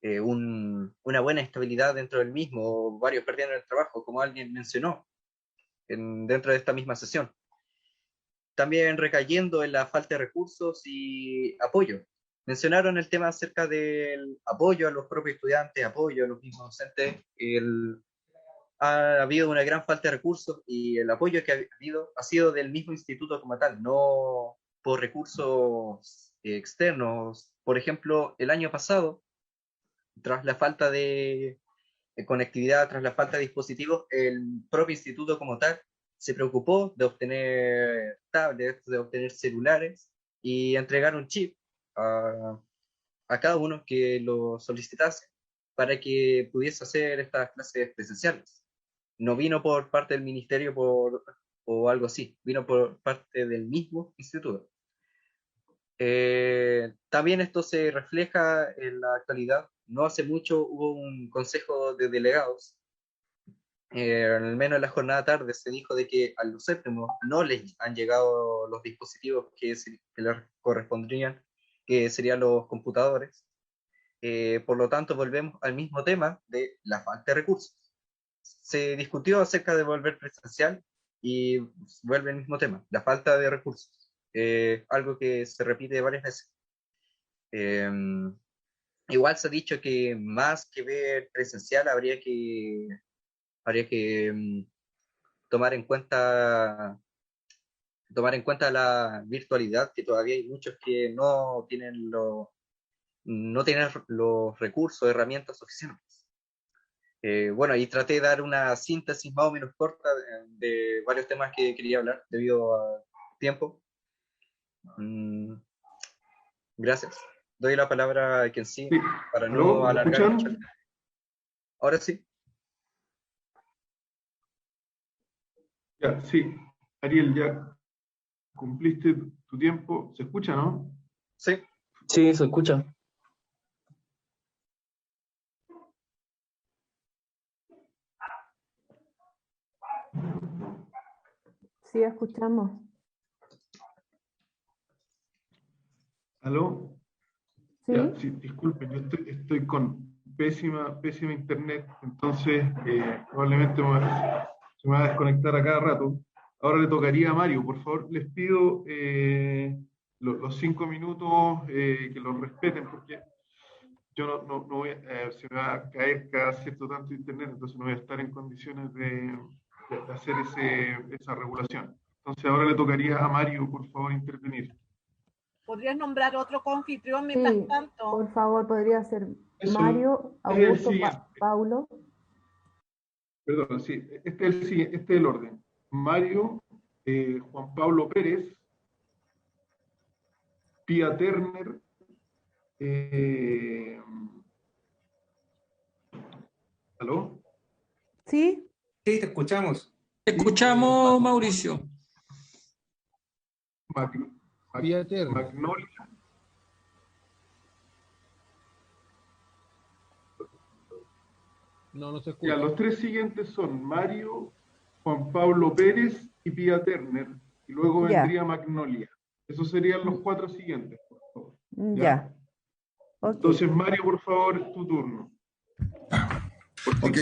una buena estabilidad dentro del mismo, varios perdieron el trabajo, como alguien mencionó dentro de esta misma sesión. también recayendo en la falta de recursos y apoyo. Mencionaron el tema acerca del apoyo a los propios estudiantes, apoyo a los mismos docentes. Ha habido una gran falta de recursos y el apoyo que ha habido ha sido del mismo instituto como tal, no por recursos externos. Por ejemplo, el año pasado, tras la falta de conectividad, tras la falta de dispositivos, el propio instituto como tal se preocupó de obtener tablets, de obtener celulares y entregar un chip a cada uno que lo solicitase para que pudiese hacer estas clases presenciales. No vino por parte del ministerio o algo así, vino por parte del mismo instituto. También esto se refleja en la actualidad. No hace mucho hubo un consejo de delegados, al menos en la jornada tarde se dijo de que a los séptimos no les han llegado los dispositivos que les correspondrían, que serían los computadores. Por lo tanto, volvemos al mismo tema de la falta de recursos. Se discutió acerca de volver presencial y vuelve el mismo tema, la falta de recursos. Algo que se repite varias veces. Igual se ha dicho que más que ver presencial habría que tomar en cuenta la virtualidad, que todavía hay muchos que no tienen los recursos, herramientas suficientes. Bueno, y traté de dar una síntesis más o menos corta de varios temas que quería hablar debido a tiempo. Gracias. Doy la palabra a quien sí, para no alargar mucho. Ahora sí. Ya, sí. Ariel, ya cumpliste tu tiempo. ¿Se escucha, no? Sí. Sí, se escucha. Sí, escuchamos. ¿Aló? Sí. Ya, sí, disculpen, yo estoy con pésima internet, entonces probablemente se me va a desconectar a cada rato. Ahora le tocaría a Mario, por favor, les pido los 5 minutos que los respeten, porque yo no voy se me va a caer cada cierto tanto internet, entonces no voy a estar en condiciones de hacer esa regulación. Entonces ahora le tocaría a Mario, por favor, intervenir. ¿Podrías nombrar otro confitrión mientras tanto? Por favor, podría ser Eso, Mario, Augusto, Paulo. Perdón, sí, este es el orden. Mario, Juan Pablo Pérez, Pía Turner, ¿aló? ¿Sí? Sí, te escuchamos. Te escuchamos, Mauricio. Magnolia. No se escucha. Ya, los tres siguientes son Mario, Juan Pablo Pérez y Pía Turner. Y luego vendría Magnolia. Esos serían los 4 siguientes, por favor. Ya. Okay. Entonces, Mario, por favor, tu turno.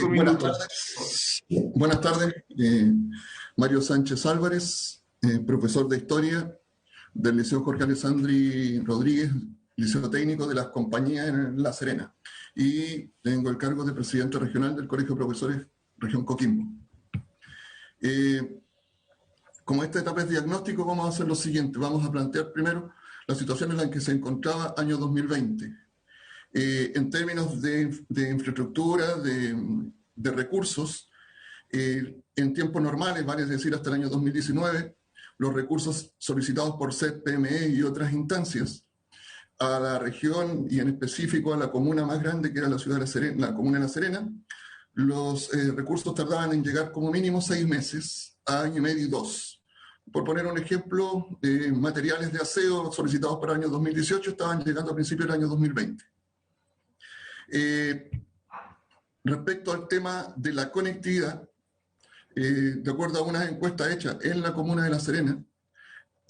Buenas tardes. Buenas tardes. Mario Sánchez Álvarez, profesor de Historia del Liceo Jorge Alessandri Rodríguez, Liceo Técnico de las Compañías en La Serena. Y tengo el cargo de presidente regional del Colegio de Profesores Región Coquimbo. Como esta etapa es diagnóstico, vamos a hacer lo siguiente. Vamos a plantear primero la situación en la que se encontraba año 2020. En términos de infraestructura, de recursos, en tiempos normales, vale decir hasta el año 2019, los recursos solicitados por CEP, PME y otras instancias a la región y en específico a la comuna más grande que era la ciudad de La Serena, la comuna de La Serena, los recursos tardaban en llegar como mínimo 6 meses, a año y medio y 2. Por poner un ejemplo, materiales de aseo solicitados para el año 2018 estaban llegando a principios del año 2020. Respecto al tema de la conectividad, de acuerdo a una encuesta hecha en la comuna de La Serena,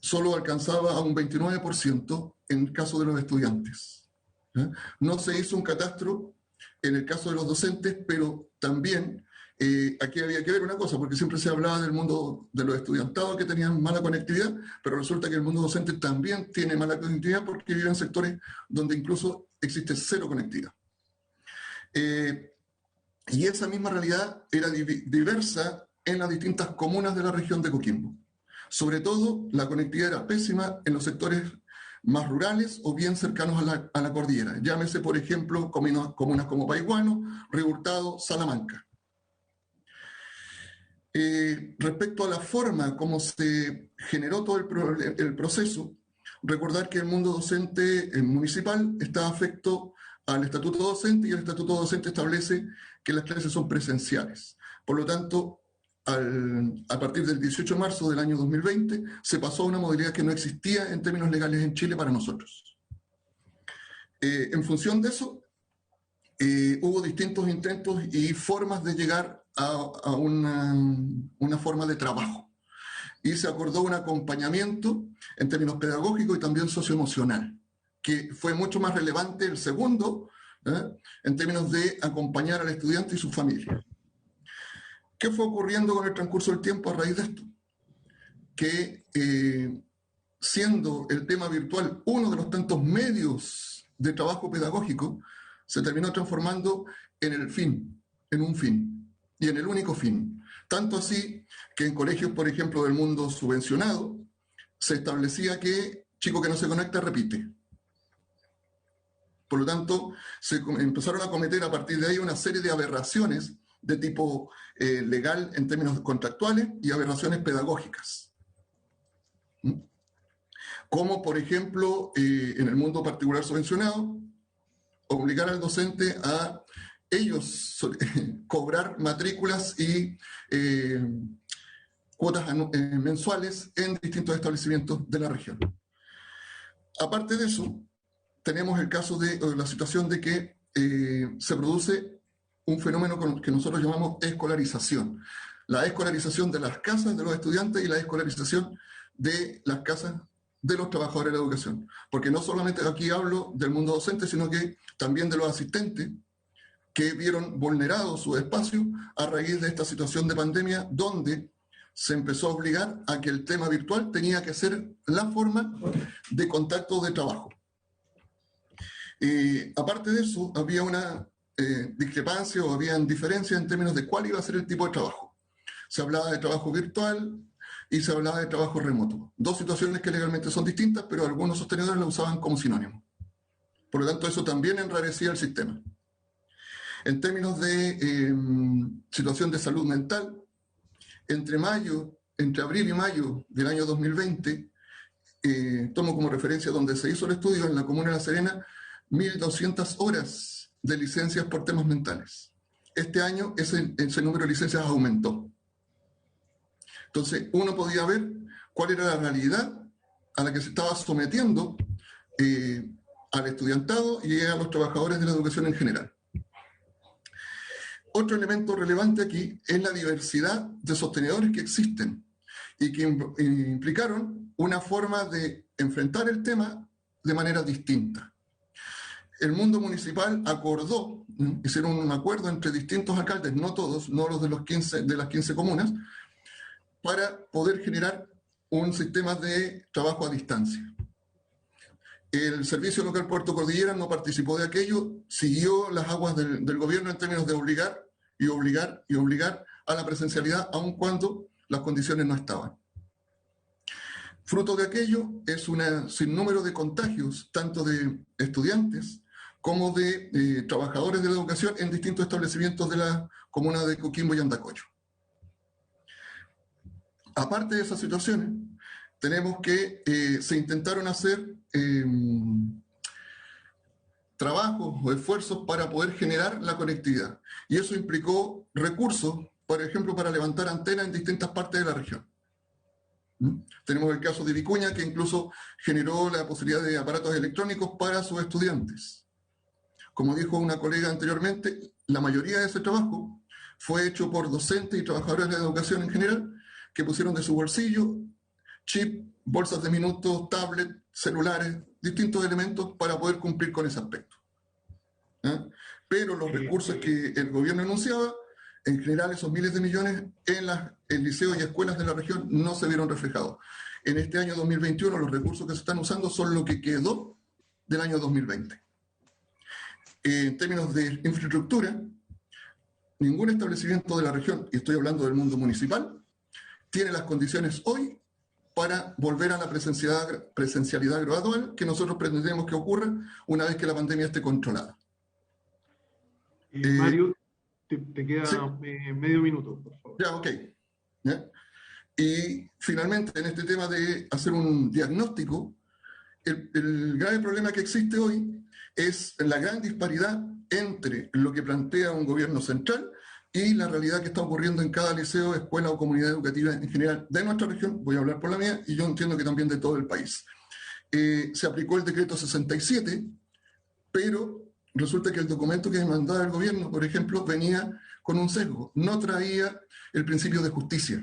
solo alcanzaba a un 29% en el caso de los estudiantes. No se hizo un catastro en el caso de los docentes, pero también aquí había que ver una cosa, porque siempre se hablaba del mundo de los estudiantados que tenían mala conectividad, pero resulta que el mundo docente también tiene mala conectividad porque vive en sectores donde incluso existe cero conectividad. Y esa misma realidad era diversa en las distintas comunas de la región de Coquimbo. Sobre todo, la conectividad era pésima en los sectores más rurales o bien cercanos a la cordillera. Llámese, por ejemplo, comunas como Paiguano, Río Hurtado, Salamanca. Respecto a la forma como se generó todo el proceso, recordar que el mundo docente municipal está afecto al estatuto docente y el estatuto docente establece que las clases son presenciales. Por lo tanto, a partir del 18 de marzo del año 2020 se pasó a una modalidad que no existía en términos legales en Chile para nosotros. En función de eso, hubo distintos intentos y formas de llegar a una forma de trabajo. Y se acordó un acompañamiento en términos pedagógicos y también socioemocional, que fue mucho más relevante el segundo, en términos de acompañar al estudiante y su familia. ¿Qué fue ocurriendo con el transcurso del tiempo a raíz de esto? Que siendo el tema virtual uno de los tantos medios de trabajo pedagógico, se terminó transformando en el fin, en un fin, y en el único fin. Tanto así que en colegios, por ejemplo, del mundo subvencionado, se establecía que chico que no se conecta repite. Por lo tanto, se empezaron a cometer a partir de ahí una serie de aberraciones de tipo legal en términos contractuales y aberraciones pedagógicas. Como, por ejemplo, en el mundo particular subvencionado, obligar al docente a ellos cobrar matrículas y cuotas mensuales en distintos establecimientos de la región. Aparte de eso, tenemos el caso de la situación de que se produce un fenómeno que nosotros llamamos escolarización. La escolarización de las casas de los estudiantes y la escolarización de las casas de los trabajadores de la educación. Porque no solamente aquí hablo del mundo docente, sino que también de los asistentes que vieron vulnerados su espacio a raíz de esta situación de pandemia, donde se empezó a obligar a que el tema virtual tenía que ser la forma de contacto de trabajo. Aparte de eso, había una discrepancia o había diferencias en términos de cuál iba a ser el tipo de trabajo. Se hablaba de trabajo virtual y se hablaba de trabajo remoto. Dos situaciones que legalmente son distintas, pero algunos sostenedores la usaban como sinónimo. Por lo tanto, eso también enrarecía el sistema. En términos de situación de salud mental, entre abril y mayo del año 2020, tomo como referencia donde se hizo el estudio en la comuna de La Serena, 1.200 horas de licencias por temas mentales. Este año ese número de licencias aumentó. Entonces, uno podía ver cuál era la realidad a la que se estaba sometiendo al estudiantado y a los trabajadores de la educación en general. Otro elemento relevante aquí es la diversidad de sostenedores que existen y que implicaron una forma de enfrentar el tema de manera distinta. El mundo municipal acordó, hicieron un acuerdo entre distintos alcaldes, no todos, no los de las 15 comunas, para poder generar un sistema de trabajo a distancia. El Servicio Local Puerto Cordillera no participó de aquello, siguió las aguas del gobierno en términos de obligar a la presencialidad, aun cuando las condiciones no estaban. Fruto de aquello es un sinnúmero de contagios, tanto de estudiantes como de trabajadores de la educación en distintos establecimientos de la comuna de Coquimbo y Andacollo. Aparte de esas situaciones, tenemos que se intentaron hacer trabajos o esfuerzos para poder generar la conectividad. Y eso implicó recursos, por ejemplo, para levantar antenas en distintas partes de la región. Tenemos el caso de Vicuña, que incluso generó la posibilidad de aparatos electrónicos para sus estudiantes. Como dijo una colega anteriormente, la mayoría de ese trabajo fue hecho por docentes y trabajadores de la educación en general, que pusieron de su bolsillo chip, bolsas de minutos, tablets, celulares, distintos elementos para poder cumplir con ese aspecto. Pero los recursos que el gobierno anunciaba En general, esos miles de millones en liceos y escuelas de la región no se vieron reflejados. En este año 2021, los recursos que se están usando son lo que quedó del año 2020. En términos de infraestructura, ningún establecimiento de la región, y estoy hablando del mundo municipal, tiene las condiciones hoy para volver a la presencialidad gradual que nosotros pretendemos que ocurra una vez que la pandemia esté controlada. Mario, te queda ¿sí? Medio minuto, por favor. Ya, ok. ¿Ya? Y finalmente, en este tema de hacer un diagnóstico, el grave problema que existe hoy es la gran disparidad entre lo que plantea un gobierno central y la realidad que está ocurriendo en cada liceo, escuela o comunidad educativa en general de nuestra región. Voy a hablar por la mía y yo entiendo que también de todo el país. Se aplicó el decreto 67, pero resulta que el documento que mandaba el gobierno, por ejemplo, venía con un sesgo, no traía el principio de justicia.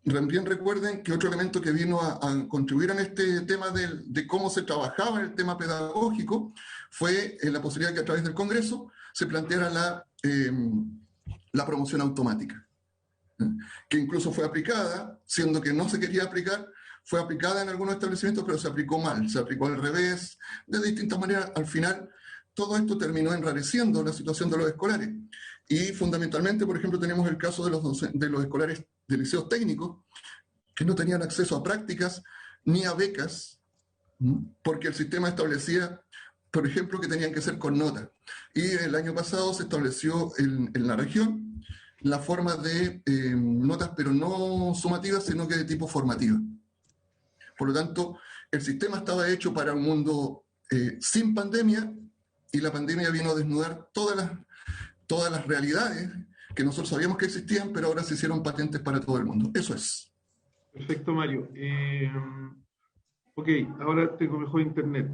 También recuerden que otro elemento que vino a contribuir en este tema de cómo se trabajaba en el tema pedagógico fue la posibilidad que a través del Congreso se planteara la promoción automática, que incluso fue aplicada, siendo que no se quería aplicar, fue aplicada en algunos establecimientos, pero se aplicó mal, se aplicó al revés, de distintas maneras. Al final, todo esto terminó enrareciendo la situación de los escolares. Y fundamentalmente, por ejemplo, tenemos el caso de los escolares de liceos técnicos, que no tenían acceso a prácticas ni a becas, porque el sistema establecía, por ejemplo, que tenían que ser con nota. Y el año pasado se estableció en la región la forma de notas, pero no sumativas, sino que de tipo formativa. Por lo tanto, el sistema estaba hecho para un mundo sin pandemia, y la pandemia vino a desnudar todas las realidades que nosotros sabíamos que existían, pero ahora se hicieron patentes para todo el mundo. Eso es. Perfecto, Mario. Ok, ahora tengo mejor internet.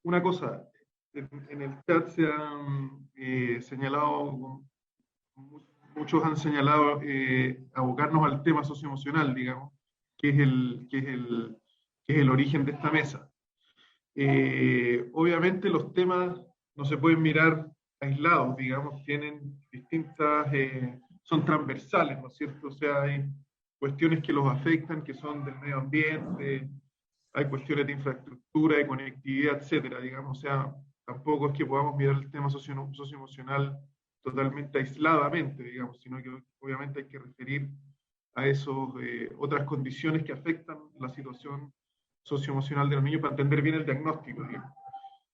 Una cosa, en el chat se han señalado, muchos han señalado abocarnos al tema socioemocional, digamos, que es el origen de esta mesa. Obviamente los temas no se pueden mirar aislados, digamos, tienen distintas, son transversales, ¿no es cierto? O sea, hay cuestiones que los afectan, que son del medio ambiente, hay cuestiones de infraestructura, de conectividad, etcétera, digamos. O sea, tampoco es que podamos mirar el tema socioemocional totalmente aisladamente, digamos, sino que obviamente hay que referir a esos otras condiciones que afectan la situación socioemocional de los niños para entender bien el diagnóstico, digamos.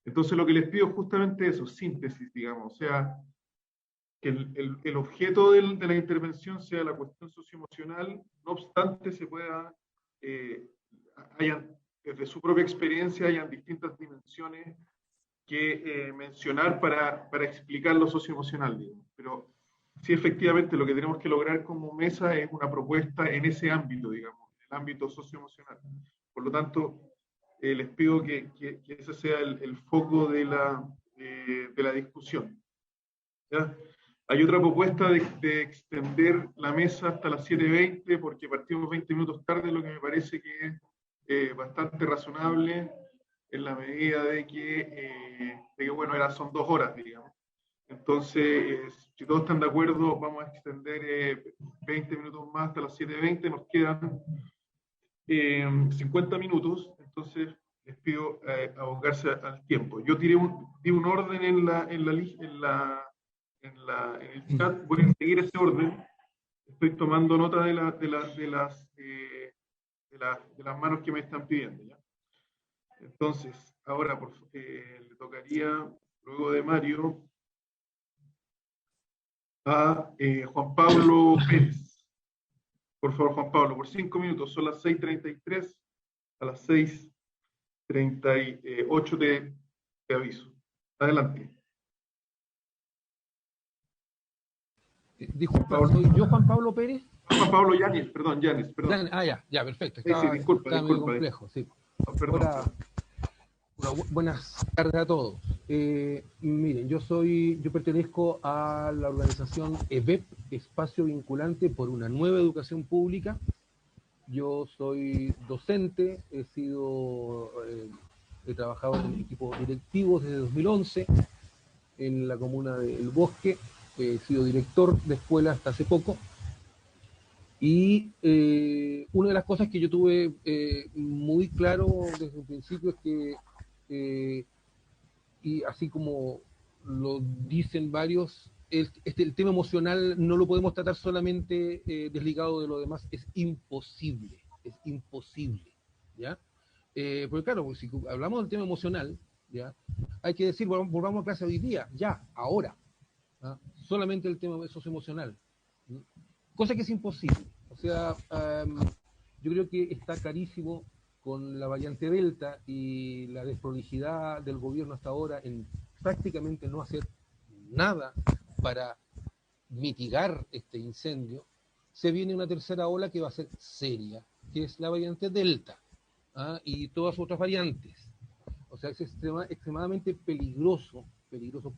Entonces lo que les pido es justamente eso, síntesis, digamos, o sea, que el objeto de la intervención sea la cuestión socioemocional, no obstante se pueda, desde su propia experiencia, hayan distintas dimensiones que mencionar para explicar lo socioemocional, digamos. Pero sí, efectivamente, lo que tenemos que lograr como mesa es una propuesta en ese ámbito, digamos, en el ámbito socioemocional. Por lo tanto, les pido que ese sea el foco de la discusión. ¿Ya? Hay otra propuesta de extender la mesa hasta las 7:20, porque partimos 20 minutos tarde, lo que me parece que es bastante razonable en la medida de que bueno, son 2 horas, digamos. Entonces, si todos están de acuerdo, vamos a extender 20 minutos más hasta las 7:20, nos quedan 50 minutos, entonces les pido abocarse al tiempo. Yo di un orden en el chat, voy a seguir ese orden. Estoy tomando nota de las manos que me están pidiendo, ¿ya? Entonces, ahora le tocaría, luego de Mario, a Juan Pablo Pérez. Por favor, Juan Pablo, por 5 minutos, son las 6:33, a las 6:38 te aviso. Adelante. Disculpa, ¿soy yo Juan Pablo Pérez? Juan Pablo Yáñez, perdón. Ya, perfecto. Disculpa. Medio complejo, sí. Perdón. Buenas tardes a todos. Miren, yo pertenezco a la organización EVEP, Espacio Vinculante por una Nueva Educación Pública. Yo soy docente, he trabajado en el equipo directivo desde 2011 en la comuna de El Bosque he sido director de escuela hasta hace poco, y una de las cosas que yo tuve muy claro desde el principio es que, y así como lo dicen varios, el tema emocional no lo podemos tratar solamente desligado de lo demás, es imposible, ¿ya? Porque claro, si hablamos del tema emocional, ¿ya? Hay que decir, volvamos a clase hoy día, ya, ahora, ¿ah? Solamente el tema socioemocional, ¿no? Cosa que es imposible. O sea, yo creo que está clarísimo con la variante Delta y la desprolijidad del gobierno hasta ahora en prácticamente no hacer nada para mitigar este incendio. Se viene una tercera ola que va a ser seria, que es la variante Delta, ¿ah? Y todas sus otras variantes. O sea, es extremadamente peligroso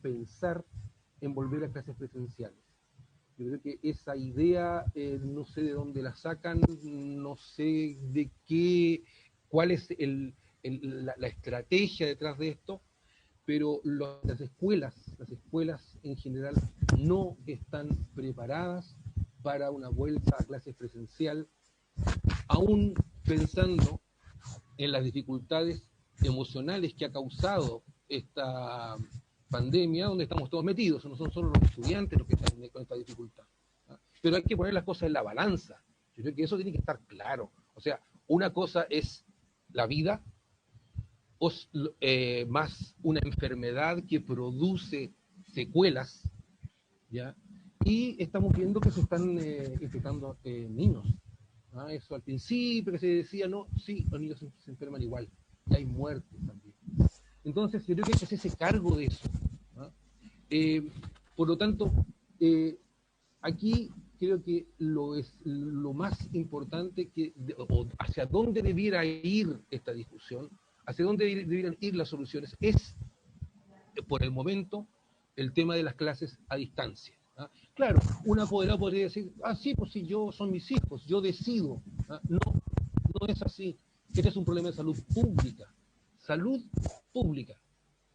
pensar en volver a clases presenciales. Yo creo que esa idea, no sé de dónde la sacan, no sé cuál es la estrategia detrás de esto, pero las escuelas en general no están preparadas para una vuelta a clases presencial, aún pensando en las dificultades emocionales que ha causado esta pandemia, donde estamos todos metidos, no son solo los estudiantes los que están con esta dificultad, ¿no? Pero hay que poner las cosas en la balanza. Yo creo que eso tiene que estar claro. O sea, una cosa es la vida, más una enfermedad que produce secuelas, ¿ya? Y estamos viendo que se están infectando niños, ¿no? Eso al principio que se decía, no, sí, los niños se enferman igual, y hay muertes también. Entonces, yo creo que hay que hacerse cargo de eso, ¿no? Por lo tanto, aquí creo que lo más importante o hacia dónde debiera ir esta discusión, hacia dónde debieran ir las soluciones, es, por el momento, el tema de las clases a distancia, ¿no? Claro, un apoderado podría decir, sí, pues sí, son mis hijos, yo decido, ¿no? No es así. Este es un problema de salud pública,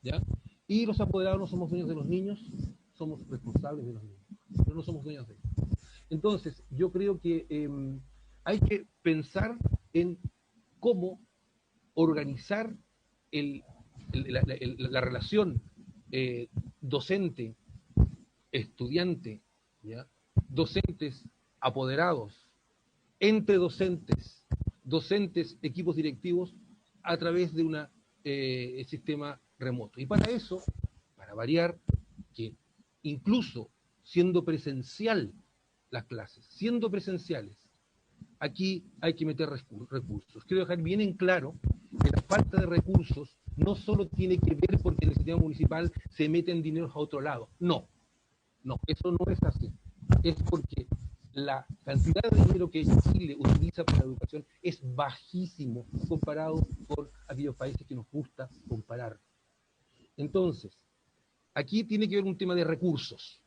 ¿ya? Y los apoderados no somos dueños de los niños, somos responsables de los niños, pero no somos dueños de ellos. Entonces, yo creo que hay que pensar en cómo organizar la relación docente-estudiante, ¿ya? Docentes apoderados, entre docentes, equipos directivos, a través de un sistema remoto. Y para eso, para variar, que incluso siendo presencial las clases, siendo presenciales, aquí hay que meter recursos. Quiero dejar bien en claro que la falta de recursos no solo tiene que ver porque en el sistema municipal se meten dineros a otro lado. No, eso no es así. Es porque la cantidad de dinero que Chile utiliza para la educación es bajísimo comparado con aquellos países que nos gusta comparar. Entonces, aquí tiene que haber un tema de recursos,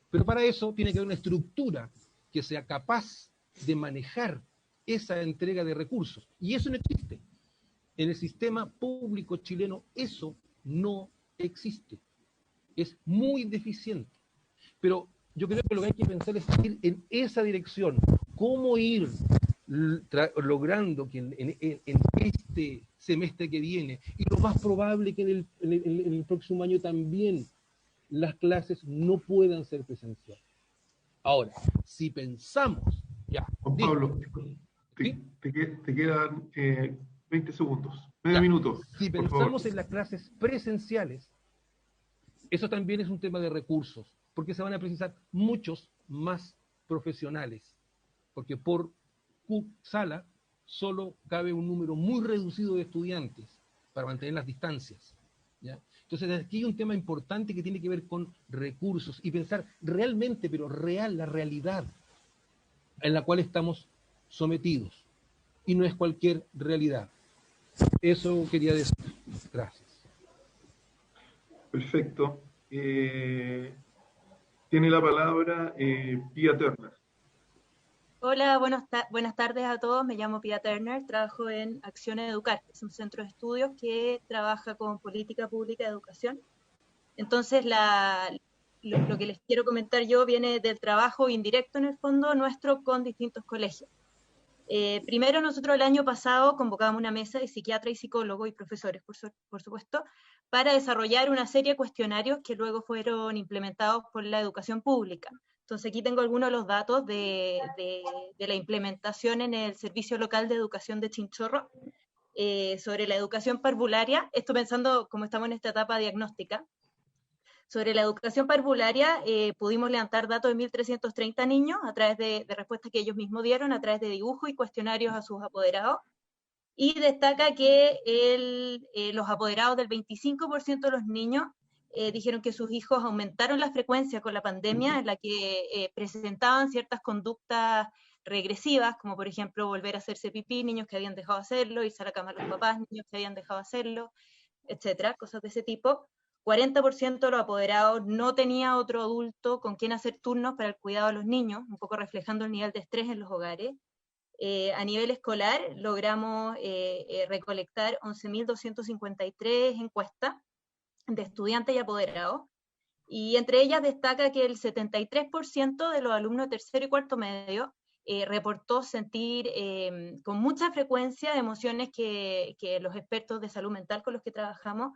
pero para eso tiene que haber una estructura que sea capaz de manejar esa entrega de recursos, y eso no existe. En el sistema público chileno eso no existe. Es muy deficiente. Pero yo creo que lo que hay que pensar es ir en esa dirección. ¿Cómo ir logrando que en este semestre que viene, y lo más probable que en el próximo año también, las clases no puedan ser presenciales? Ahora, si pensamos, ya. Juan Pablo, te quedan 20 segundos, medio minuto. Si pensamos en las clases presenciales, eso también es un tema de recursos, porque se van a precisar muchos más profesionales, porque por sala solo cabe un número muy reducido de estudiantes para mantener las distancias, ¿ya? Entonces aquí hay un tema importante que tiene que ver con recursos y pensar realmente, pero la realidad en la cual estamos sometidos, y no es cualquier realidad. Eso quería decir. Gracias. Perfecto. Tiene la palabra Pia Turner. Hola, buenas tardes a todos. Me llamo Pia Turner, trabajo en Acción Educar, es un centro de estudios que trabaja con política pública de educación. Entonces, lo que les quiero comentar yo viene del trabajo indirecto en el fondo nuestro con distintos colegios. Primero, nosotros el año pasado convocamos una mesa de psiquiatras y psicólogos y profesores, por supuesto, para desarrollar una serie de cuestionarios que luego fueron implementados por la educación pública. Entonces aquí tengo algunos de los datos de la implementación en el Servicio Local de Educación de Chinchorro sobre la educación parvularia, esto pensando como estamos en esta etapa diagnóstica. Sobre la educación parvularia, pudimos levantar datos de 1.330 niños a través de respuestas que ellos mismos dieron, a través de dibujos y cuestionarios a sus apoderados. Y destaca que los apoderados del 25% de los niños dijeron que sus hijos aumentaron la frecuencia con la pandemia, en la que presentaban ciertas conductas regresivas, como por ejemplo volver a hacerse pipí, niños que habían dejado de hacerlo, irse a la cama a los papás, niños que habían dejado de hacerlo, etcétera, cosas de ese tipo. 40% de los apoderados no tenía otro adulto con quien hacer turnos para el cuidado de los niños, un poco reflejando el nivel de estrés en los hogares. A nivel escolar logramos recolectar 11.253 encuestas de estudiantes y apoderados, y entre ellas destaca que el 73% de los alumnos de tercero y cuarto medio reportó sentir con mucha frecuencia emociones que los expertos de salud mental con los que trabajamos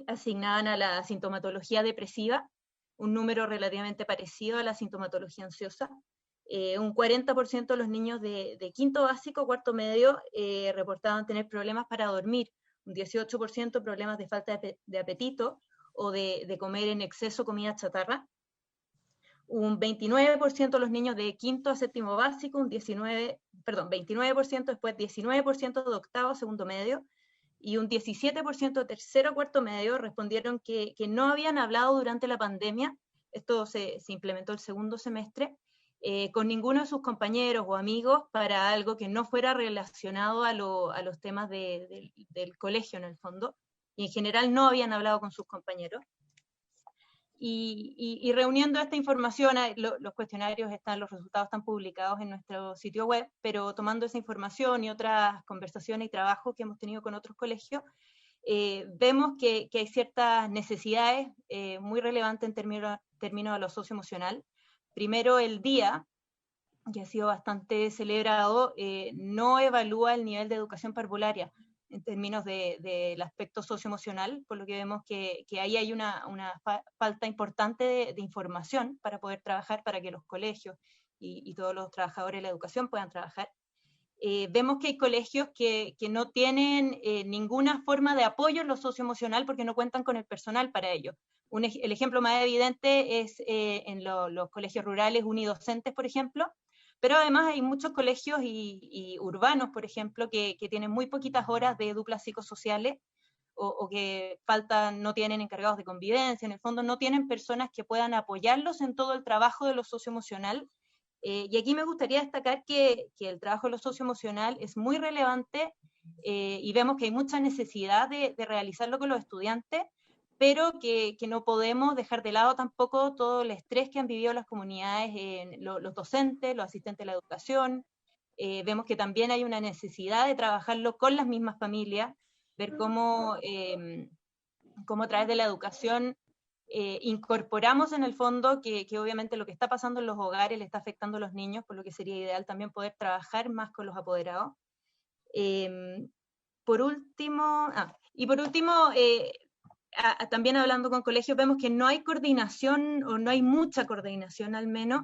asignaban a la sintomatología depresiva, un número relativamente parecido a la sintomatología ansiosa. Un 40% de los niños de quinto básico, cuarto medio, reportaban tener problemas para dormir, un 18% problemas de falta de apetito o de comer en exceso comida chatarra, un 29% de los niños de quinto a séptimo básico, 29%, después 19% de octavo a segundo medio, y un 17% de tercero a cuarto medio respondieron que no habían hablado durante la pandemia, esto se implementó el segundo semestre, con ninguno de sus compañeros o amigos para algo que no fuera relacionado a los temas del colegio en el fondo, y en general no habían hablado con sus compañeros. Y reuniendo esta información, los cuestionarios los resultados están publicados en nuestro sitio web, pero tomando esa información y otras conversaciones y trabajos que hemos tenido con otros colegios, vemos que hay ciertas necesidades muy relevantes en términos de lo socioemocional. Primero, el día, que ha sido bastante celebrado, no evalúa el nivel de educación parvularia en términos del aspecto socioemocional, por lo que vemos que ahí hay una falta importante de información para poder trabajar, para que los colegios y todos los trabajadores de la educación puedan trabajar. Vemos que hay colegios que no tienen ninguna forma de apoyo en lo socioemocional porque no cuentan con el personal para ello. El ejemplo más evidente es en los colegios rurales unidocentes, por ejemplo, pero además hay muchos colegios y urbanos, por ejemplo, que tienen muy poquitas horas de duplas psicosociales o que no tienen encargados de convivencia, en el fondo no tienen personas que puedan apoyarlos en todo el trabajo de lo socioemocional. Y aquí me gustaría destacar que el trabajo de lo socioemocional es muy relevante y vemos que hay mucha necesidad de realizarlo con los estudiantes, pero que no podemos dejar de lado tampoco todo el estrés que han vivido las comunidades, los docentes, los asistentes de la educación. Vemos que también hay una necesidad de trabajarlo con las mismas familias, ver cómo a través de la educación incorporamos en el fondo que obviamente lo que está pasando en los hogares le está afectando a los niños, por lo que sería ideal también poder trabajar más con los apoderados. Por último, también hablando con colegios, vemos que no hay coordinación, o no hay mucha coordinación al menos,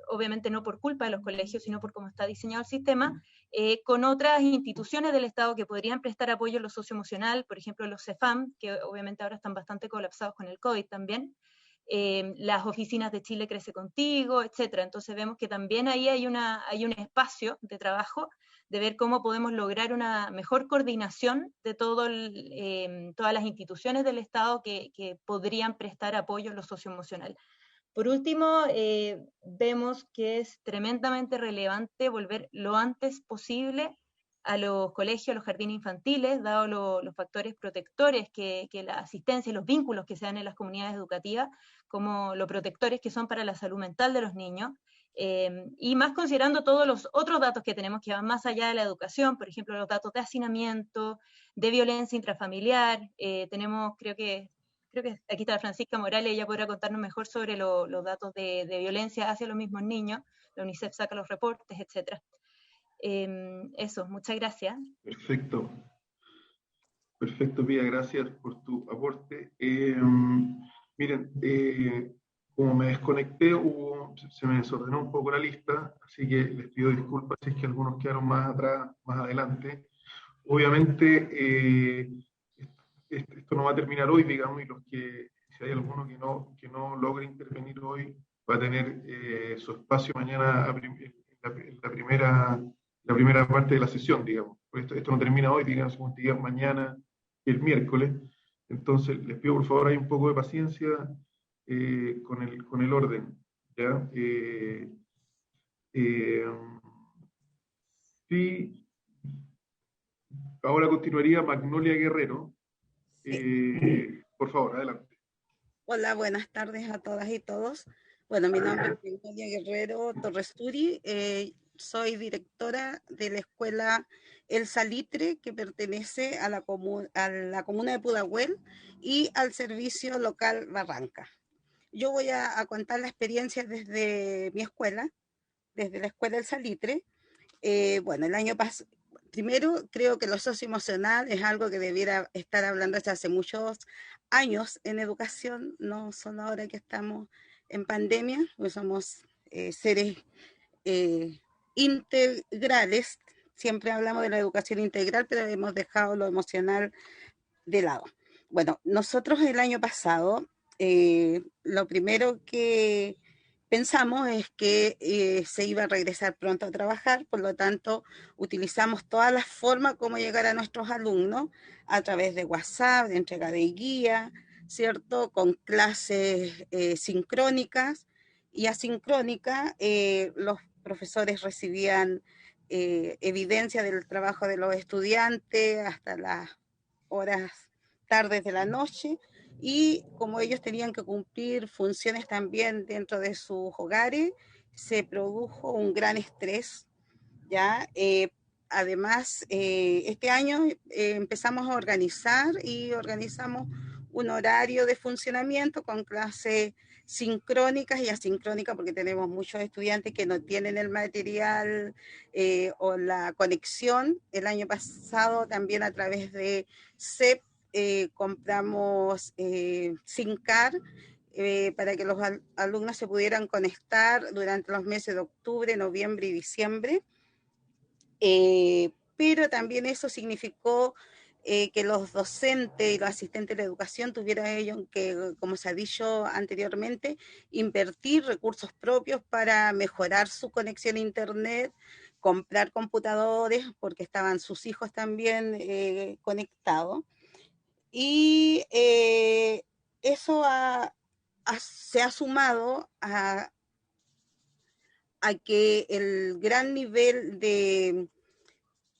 obviamente no por culpa de los colegios, sino por cómo está diseñado el sistema, con otras instituciones del Estado que podrían prestar apoyo en lo socioemocional, por ejemplo los CEFAM, que obviamente ahora están bastante colapsados con el COVID también, las oficinas de Chile Crece Contigo, etc. Entonces vemos que también ahí hay un espacio de trabajo de ver cómo podemos lograr una mejor coordinación de todas las instituciones del Estado que podrían prestar apoyo en lo socioemocional. Por último, vemos que es tremendamente relevante volver lo antes posible a los colegios, a los jardines infantiles, dado los factores protectores que la asistencia y los vínculos que se dan en las comunidades educativas, como los protectores que son para la salud mental de los niños, y más considerando todos los otros datos que tenemos que van más allá de la educación, por ejemplo, los datos de hacinamiento, de violencia intrafamiliar. Tenemos, creo que creo que aquí está Francisca Morales, ella podrá contarnos mejor sobre los datos de violencia hacia los mismos niños. La UNICEF saca los reportes, etc. Eso, muchas gracias. Perfecto. Perfecto, Pía, gracias por tu aporte. Miren, como me desconecté, se me desordenó un poco la lista, así que les pido disculpas si es que algunos quedaron más atrás, más adelante. Obviamente, esto no va a terminar hoy, digamos, y si hay alguno que no logre intervenir hoy, va a tener su espacio mañana en la primera parte de la sesión, digamos. Esto no termina hoy, digamos, mañana y el miércoles. Entonces, les pido por favor hay un poco de paciencia con el orden, ¿ya? Sí, ahora continuaría Magnolia Guerrero. Por favor, adelante. Hola, buenas tardes a todas y todos. Bueno, mi nombre es Magnolia Guerrero Torresturi. Soy directora de la escuela El Salitre, que pertenece a la comuna de Pudahuel y al servicio local Barranca. Yo voy a contar la experiencia desde mi escuela, desde la escuela El Salitre. Bueno, el año pasado, primero creo que lo socioemocional es algo que debiera estar hablando desde hace muchos años en educación, no solo ahora que estamos en pandemia, pues somos seres integrales. Siempre hablamos de la educación integral, pero hemos dejado lo emocional de lado. Bueno, nosotros el año pasado, lo primero que pensamos es que se iba a regresar pronto a trabajar, por lo tanto, utilizamos todas las formas como llegar a nuestros alumnos a través de WhatsApp, de entrega de guía, ¿cierto? Con clases sincrónicas y asincrónicas. Los profesores recibían evidencia del trabajo de los estudiantes hasta las horas tardes de la noche, y como ellos tenían que cumplir funciones también dentro de sus hogares, se produjo un gran estrés, ¿ya? Además, este año empezamos a organizamos un horario de funcionamiento con clases sincrónicas y asincrónicas, porque tenemos muchos estudiantes que no tienen el material o la conexión. El año pasado también a través de CEP compramos SINCAR para que los alumnos se pudieran conectar durante los meses de octubre, noviembre y diciembre. Pero también eso significó que los docentes y los asistentes de educación tuvieran ellos que, como se ha dicho anteriormente, invertir recursos propios para mejorar su conexión a Internet, comprar computadores, porque estaban sus hijos también conectados. Y eso se ha sumado a que el gran nivel de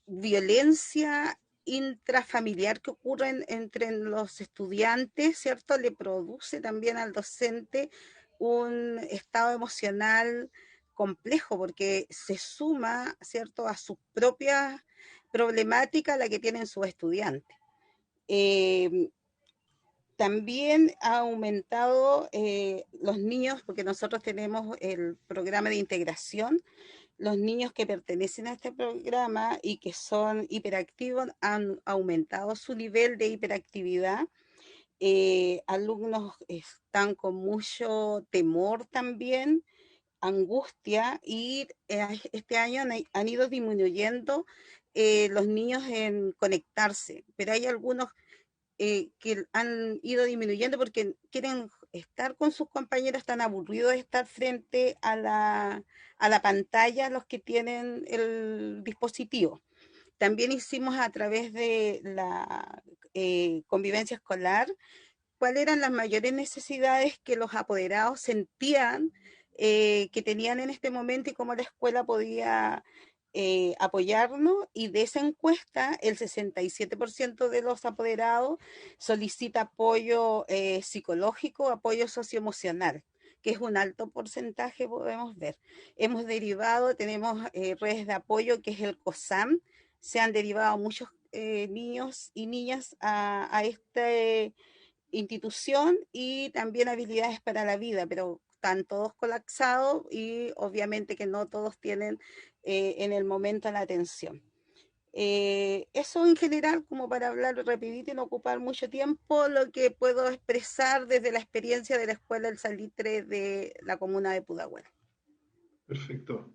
violencia intrafamiliar que ocurre entre los estudiantes, ¿cierto? Le produce también al docente un estado emocional complejo, porque se suma, ¿cierto?, a su propia problemática la que tienen sus estudiantes. También ha aumentado los niños, porque nosotros tenemos el programa de integración. Los niños que pertenecen a este programa y que son hiperactivos han aumentado su nivel de hiperactividad. Alumnos están con mucho temor también, angustia, y este año han ido disminuyendo los niños en conectarse, pero hay algunos que han ido disminuyendo porque quieren estar con sus compañeros, están aburridos de estar frente a la pantalla los que tienen el dispositivo. También hicimos a través de la convivencia escolar cuáles eran las mayores necesidades que los apoderados sentían que tenían en este momento y cómo la escuela podía apoyarnos, y de esa encuesta el 67% de los apoderados solicita apoyo psicológico, apoyo socioemocional, que es un alto porcentaje, podemos ver. Hemos derivado, tenemos redes de apoyo, que es el COSAM, se han derivado muchos niños y niñas a este institución y también habilidades para la vida, pero están todos colapsados y obviamente que no todos tienen en el momento la atención. Eso en general, como para hablar rapidito y no ocupar mucho tiempo, lo que puedo expresar desde la experiencia de la Escuela del Salitre de la comuna de Pudahuel. Perfecto.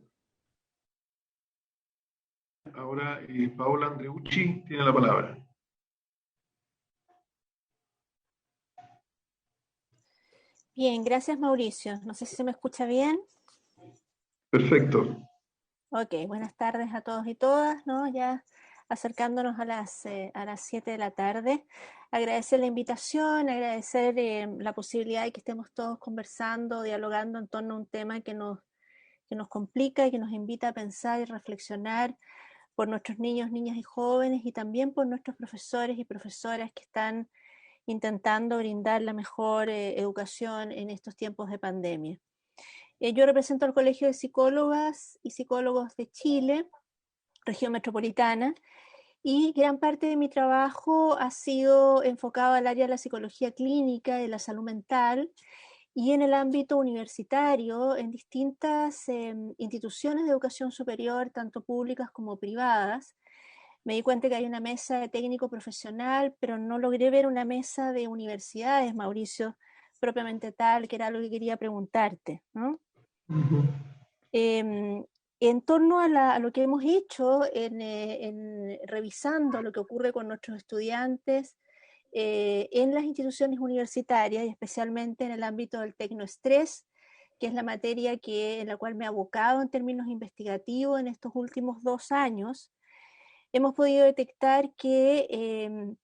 Ahora Paola Andreucci tiene la palabra. Bien, gracias Mauricio. No sé si se me escucha bien. Perfecto. Ok, buenas tardes a todos y todas, ¿no? Ya acercándonos a las 7 de la tarde. Agradecer la invitación, agradecer la posibilidad de que estemos todos conversando, dialogando en torno a un tema que nos complica y que nos invita a pensar y reflexionar por nuestros niños, niñas y jóvenes y también por nuestros profesores y profesoras que están intentando brindar la mejor educación en estos tiempos de pandemia. Yo represento al Colegio de Psicólogas y Psicólogos de Chile, región metropolitana, y gran parte de mi trabajo ha sido enfocado al área de la psicología clínica, de la salud mental, y en el ámbito universitario, en distintas instituciones de educación superior, tanto públicas como privadas. Me di cuenta que hay una mesa de técnico profesional, pero no logré ver una mesa de universidades, Mauricio, propiamente tal, que era lo que quería preguntarte, ¿no? En torno a lo que hemos hecho en revisando lo que ocurre con nuestros estudiantes en las instituciones universitarias y especialmente en el ámbito del tecnoestrés, que es la materia en la cual me he abocado en términos investigativos en estos últimos 2 años, hemos podido detectar que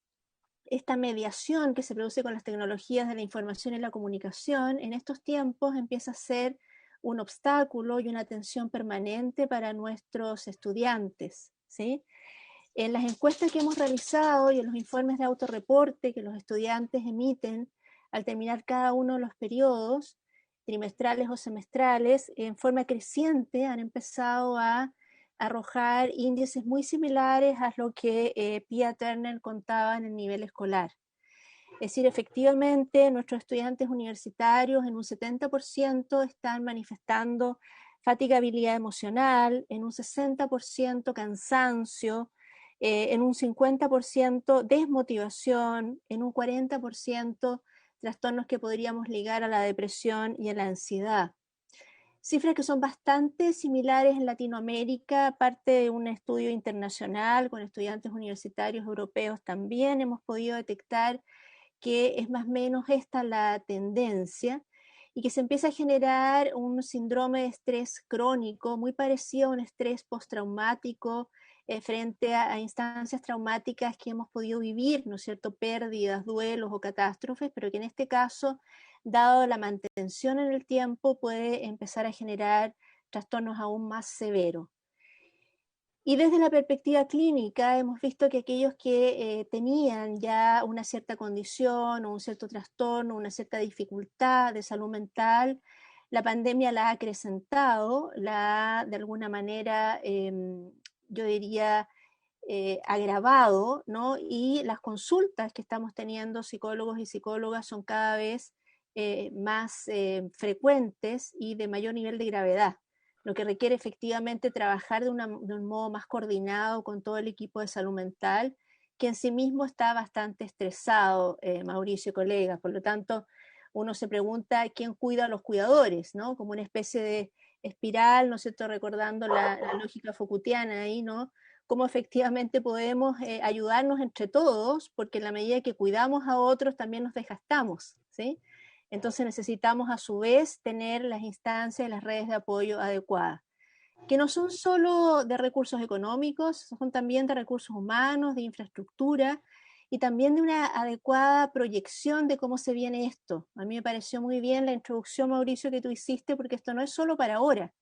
esta mediación que se produce con las tecnologías de la información y la comunicación en estos tiempos empieza a ser un obstáculo y una tensión permanente para nuestros estudiantes, ¿sí? En las encuestas que hemos realizado y en los informes de autorreporte que los estudiantes emiten al terminar cada uno de los periodos, trimestrales o semestrales, en forma creciente han empezado a arrojar índices muy similares a lo que Pia Turner contaba en el nivel escolar. Es decir, efectivamente, nuestros estudiantes universitarios en un 70% están manifestando fatigabilidad emocional, en un 60% cansancio, en un 50% desmotivación, en un 40% trastornos que podríamos ligar a la depresión y a la ansiedad. Cifras que son bastante similares en Latinoamérica, parte de un estudio internacional con estudiantes universitarios europeos también hemos podido detectar que es más o menos esta la tendencia y que se empieza a generar un síndrome de estrés crónico muy parecido a un estrés postraumático frente a instancias traumáticas que hemos podido vivir, ¿no es cierto?, pérdidas, duelos o catástrofes, pero que en este caso, dado la mantención en el tiempo, puede empezar a generar trastornos aún más severos. Y desde la perspectiva clínica hemos visto que aquellos que tenían ya una cierta condición o un cierto trastorno, una cierta dificultad de salud mental, la pandemia la ha acrecentado, la ha de alguna manera, yo diría, agravado, ¿no? Y las consultas que estamos teniendo psicólogos y psicólogas son cada vez más frecuentes y de mayor nivel de gravedad, lo que requiere efectivamente trabajar de un modo más coordinado con todo el equipo de salud mental, que en sí mismo está bastante estresado, Mauricio y colegas. Por lo tanto, uno se pregunta quién cuida a los cuidadores, ¿no? Como una especie de espiral, ¿no es cierto?, recordando la lógica Foucaultiana ahí, ¿no? Cómo efectivamente podemos ayudarnos entre todos, porque en la medida que cuidamos a otros también nos desgastamos, ¿sí? Entonces necesitamos a su vez tener las instancias y las redes de apoyo adecuadas, que no son solo de recursos económicos, son también de recursos humanos, de infraestructura y también de una adecuada proyección de cómo se viene esto. A mí me pareció muy bien la introducción, Mauricio, que tú hiciste, porque esto no es solo para ahora,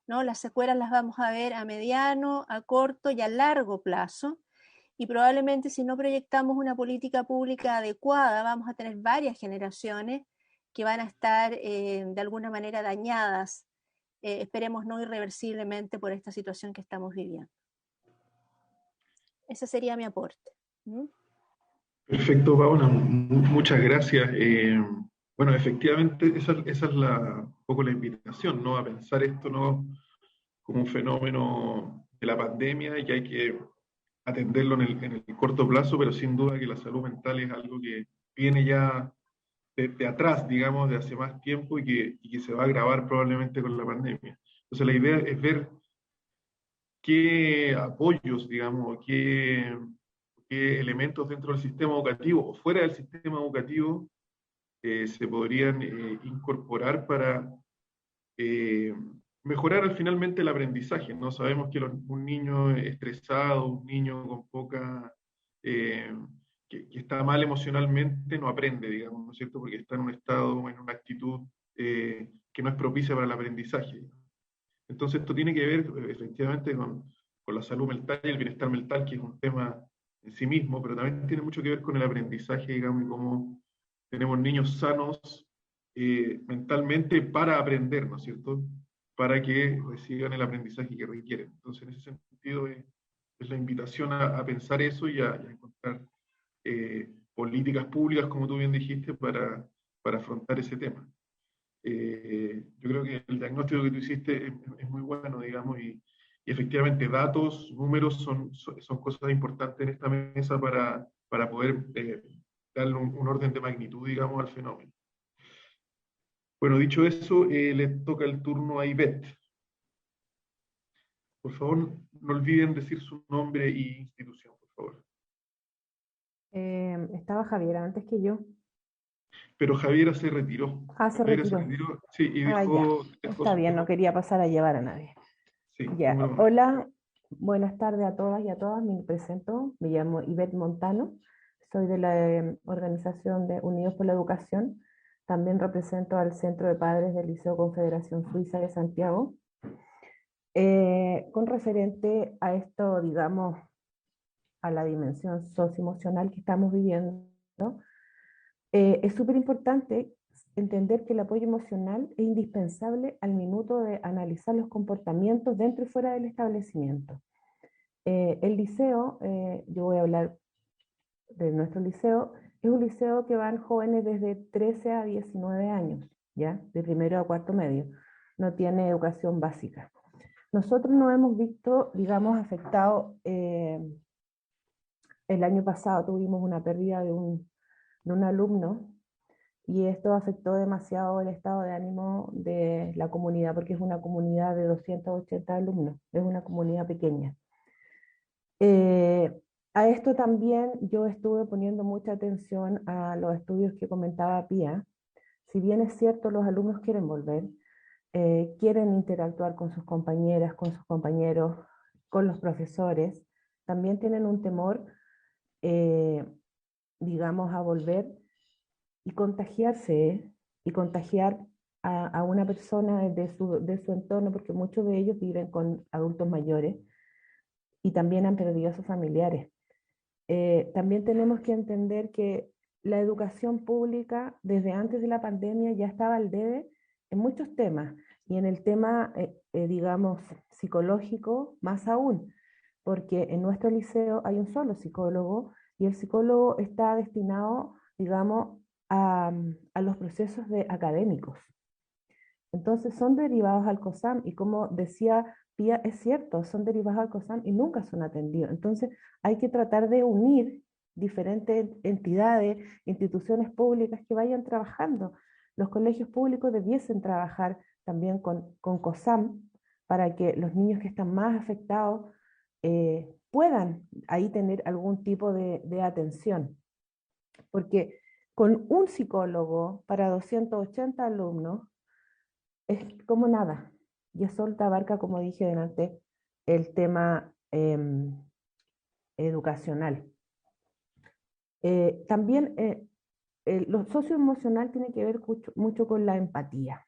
¿no? Las secuelas las vamos a ver a mediano, a corto y a largo plazo, y probablemente si no proyectamos una política pública adecuada, vamos a tener varias generaciones que van a estar de alguna manera dañadas, esperemos no irreversiblemente, por esta situación que estamos viviendo. Ese sería mi aporte. ¿Mm? Perfecto, Paula, muchas gracias. Bueno, efectivamente, esa es un poco la invitación, ¿no? A pensar esto no como un fenómeno de la pandemia y que hay que atenderlo en el corto plazo, pero sin duda que la salud mental es algo que viene ya de atrás, digamos, de hace más tiempo y que se va a agravar probablemente con la pandemia. Entonces la idea es ver qué apoyos, digamos, qué elementos dentro del sistema educativo o fuera del sistema educativo se podrían incorporar para eh, mejorar finalmente el aprendizaje, ¿no? Sabemos que un niño estresado, un niño con poca, eh, que está mal emocionalmente, no aprende, digamos, ¿no es cierto? Porque está en un estado, en una actitud que no es propicia para el aprendizaje. Entonces esto tiene que ver efectivamente con la salud mental y el bienestar mental, que es un tema en sí mismo, pero también tiene mucho que ver con el aprendizaje, digamos, y cómo tenemos niños sanos mentalmente para aprender, ¿no es cierto? Para que reciban el aprendizaje que requieren. Entonces, en ese sentido, es la invitación a pensar eso y a encontrar políticas públicas, como tú bien dijiste, para afrontar ese tema. Yo creo que el diagnóstico que tú hiciste es muy bueno, digamos, y efectivamente datos, números son cosas importantes en esta mesa para poder darle un orden de magnitud, digamos, al fenómeno. Bueno, dicho eso, le toca el turno a Ivette. Por favor, no olviden decir su nombre y institución, por favor. Estaba Javiera antes que yo. Pero Javiera se retiró. Ah, se Javiera retiró. se retiró, sí, y Ah, ya. dejó Está su bien, no quería pasar a llevar a nadie. Sí, Ya. número uno. Hola, buenas tardes a todas y a todas. Me presento, me llamo Ivette Montano. Soy de la organización de Unidos por la Educación. También represento al Centro de Padres del Liceo Confederación Suiza de Santiago. Con referente a esto, digamos, a la dimensión socioemocional que estamos viviendo, es súper importante entender que el apoyo emocional es indispensable al minuto de analizar los comportamientos dentro y fuera del establecimiento. El liceo, yo voy a hablar de nuestro liceo, es un liceo que van jóvenes desde 13 a 19 años, ¿ya? De primero a cuarto medio. No tiene educación básica. Nosotros nos hemos visto, digamos, afectados. El año pasado tuvimos una pérdida de un alumno y esto afectó demasiado el estado de ánimo de la comunidad, porque es una comunidad de 280 alumnos, es una comunidad pequeña. A esto también yo estuve poniendo mucha atención a los estudios que comentaba Pía. Si bien es cierto, los alumnos quieren volver, quieren interactuar con sus compañeras, con sus compañeros, con los profesores, también tienen un temor, digamos, a volver y contagiarse, y contagiar a una persona de su entorno, porque muchos de ellos viven con adultos mayores y también han perdido a sus familiares. También tenemos que entender que la educación pública desde antes de la pandemia ya estaba al debe en muchos temas, y en el tema, digamos, psicológico más aún, porque en nuestro liceo hay un solo psicólogo y el psicólogo está destinado, digamos, a los procesos académicos. Entonces son derivados al COSAM y como decía Pía, es cierto, son derivados al COSAM y nunca son atendidos. Entonces hay que tratar de unir diferentes entidades, instituciones públicas que vayan trabajando. Los colegios públicos debiesen trabajar también con COSAM para que los niños que están más afectados puedan ahí tener algún tipo de atención. Porque con un psicólogo para 280 alumnos es como nada. Y eso abarca, como dije delante, el tema educacional. También lo socioemocional tiene que ver mucho con la empatía.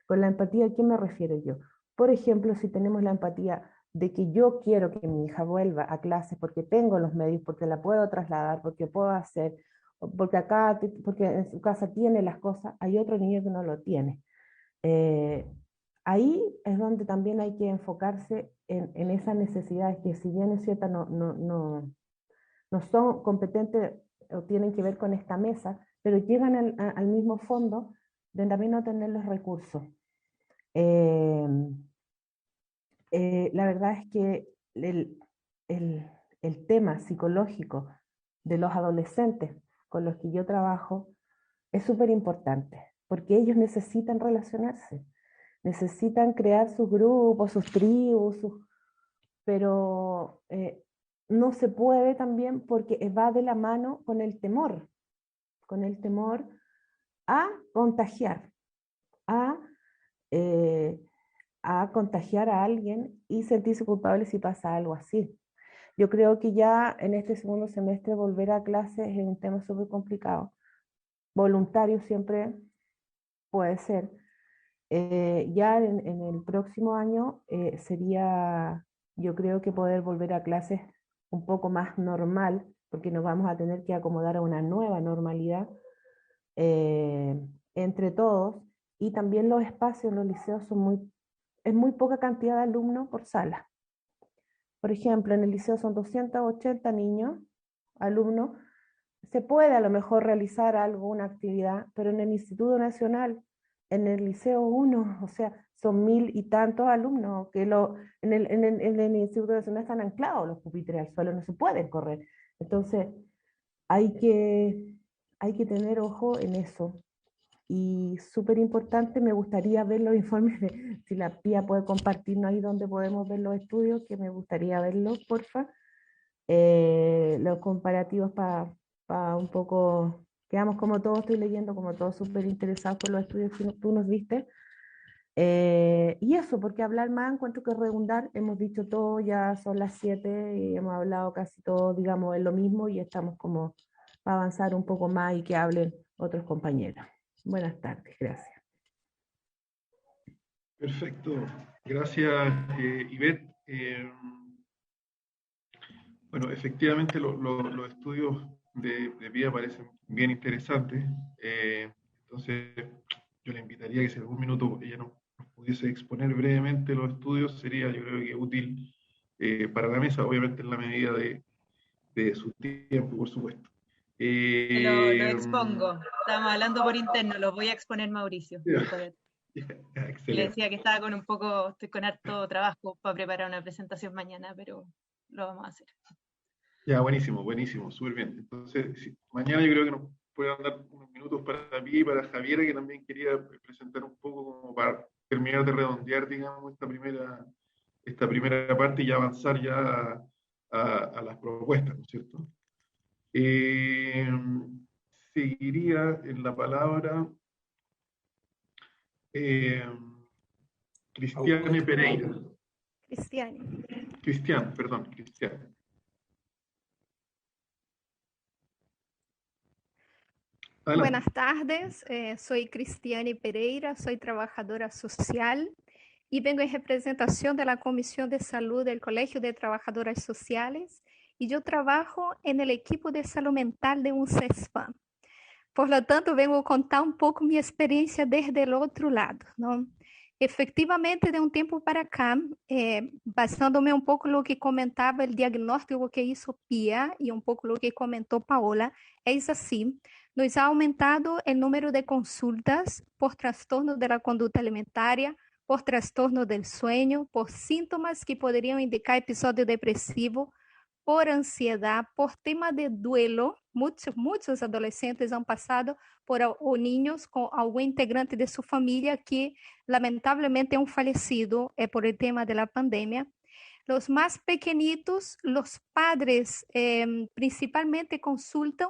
Con la empatía, ¿a qué me refiero yo? Por ejemplo, si tenemos la empatía de que yo quiero que mi hija vuelva a clase porque tengo los medios, porque la puedo trasladar, porque puedo hacer, porque en su casa tiene las cosas, hay otro niño que no lo tiene. Ahí es donde también hay que enfocarse en esas necesidades que, si bien es cierta, no son competentes o tienen que ver con esta mesa, pero llegan al mismo fondo de también no tener los recursos. La verdad es que el tema psicológico de los adolescentes con los que yo trabajo es súper importante, porque ellos necesitan relacionarse, necesitan crear sus grupos, sus tribus, pero no se puede también porque va de la mano con el temor a contagiar, a, eh, a contagiar a alguien y sentirse culpable si pasa algo así. Yo creo que ya en este segundo semestre volver a clases es un tema súper complicado. Voluntario siempre puede ser. Ya en el próximo año sería, yo creo que poder volver a clases un poco más normal, porque nos vamos a tener que acomodar a una nueva normalidad entre todos, y también los espacios en los liceos es muy poca cantidad de alumnos por sala. Por ejemplo, en el liceo son 280 niños, alumnos, se puede a lo mejor realizar algo, una actividad, pero en el Instituto Nacional, en el Liceo 1, o sea, son 1000 y tantos alumnos, que en el Instituto Nacional están anclados los pupitres al suelo, no se pueden correr. Entonces, hay que tener ojo en eso. Y súper importante, me gustaría ver los informes, si la Pía puede compartirnos ahí donde podemos ver los estudios, que me gustaría verlos, porfa. Los comparativos para un poco, quedamos como todos, estoy leyendo como todos súper interesados por los estudios que tú nos diste. Y eso, porque hablar más encuentro que redundar, hemos dicho todo, ya son las 7 y hemos hablado casi todo, digamos, en lo mismo y estamos como para avanzar un poco más y que hablen otros compañeros. Buenas tardes, gracias. Perfecto, gracias Ivette. Bueno, efectivamente los estudios de PIA parecen bien interesantes, entonces yo le invitaría que si algún minuto ella nos pudiese exponer brevemente los estudios, sería yo creo que útil para la mesa, obviamente en la medida de su tiempo, por supuesto. Lo expongo, estábamos hablando por interno, lo voy a exponer Mauricio. Le decía que estaba estoy con harto trabajo para preparar una presentación mañana, pero lo vamos a hacer. Ya, buenísimo, buenísimo, súper bien. Entonces, mañana yo creo que nos puedan dar unos minutos para mí y para Javiera, que también quería presentar un poco como para terminar de redondear, digamos, esta primera parte y ya avanzar ya a las propuestas, ¿no es cierto? Seguiría en la palabra Cristiane Pereira. Cristian. Adelante. Buenas tardes, soy Cristiane Pereira, soy trabajadora social y vengo en representación de la Comisión de Salud del Colegio de Trabajadoras Sociales y yo trabajo en el equipo de salud mental de un CESPAM. Por lo tanto, vengo a contar un poco mi experiencia desde el otro lado, ¿no? Efectivamente, de un tiempo para acá, basándome un poco en lo que comentaba el diagnóstico que hizo Pia y un poco lo que comentó Paola, es así. Nos ha aumentado el número de consultas por trastorno de la conducta alimentaria, por trastorno del sueño, por síntomas que podrían indicar episodio depresivo, por ansiedad, por tema de duelo. Muchos adolescentes han pasado o niños con algún integrante de su familia que lamentablemente han fallecido por el tema de la pandemia. Los más pequeñitos, los padres principalmente consultan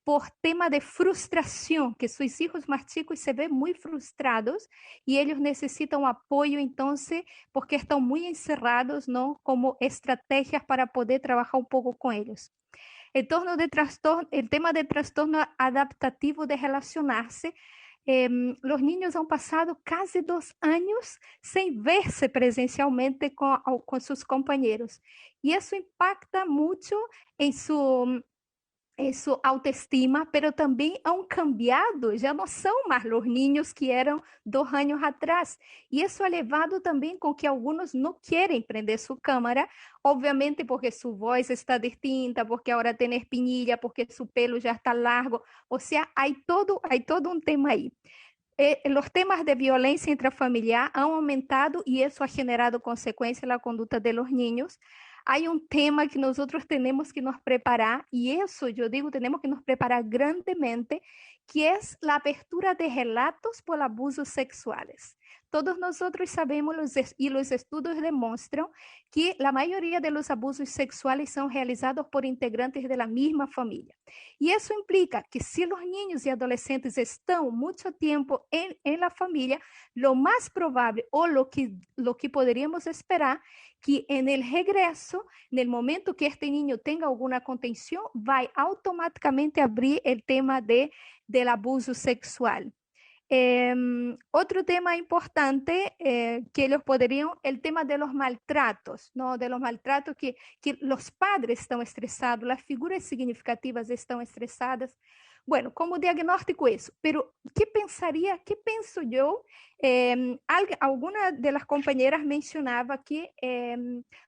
por tema de frustración, que sus hijos más chicos se ven muy frustrados y ellos necesitan apoyo entonces porque están muy encerrados, ¿no? Como estrategias para poder trabajar un poco con ellos. El tema de trastorno adaptativo de relacionarse, los niños han pasado casi 2 años sin verse presencialmente con sus compañeros y eso impacta mucho en su su autoestima, pero también han cambiado, ya no son más los niños que eran 2 años atrás. Y eso ha llevado también con que algunos no quieren prender su cámara, obviamente porque su voz está distinta, porque ahora tiene espinilla, porque su pelo ya está largo. O sea, hay todo un tema ahí. Los temas de violencia intrafamiliar han aumentado y eso ha generado consecuencias en la conducta de los niños. Hay un tema que nosotros tenemos que nos preparar, y eso yo digo, tenemos que nos preparar grandemente, que es la apertura de relatos por abusos sexuales. Todos nosotros sabemos y los estudios demuestran que la mayoría de los abusos sexuales son realizados por integrantes de la misma familia. Y eso implica que si los niños y adolescentes están mucho tiempo en la familia, lo más probable o lo que podríamos esperar que en el regreso, en el momento que este niño tenga alguna contención, va automáticamente a abrir el tema del abuso sexual. Otro tema importante que ellos podrían, el tema de los maltratos, ¿no? De los maltratos que los padres están estresados, las figuras significativas están estresadas. Bueno, como diagnóstico eso, pero ¿qué pienso yo? Alguna de las compañeras mencionaba que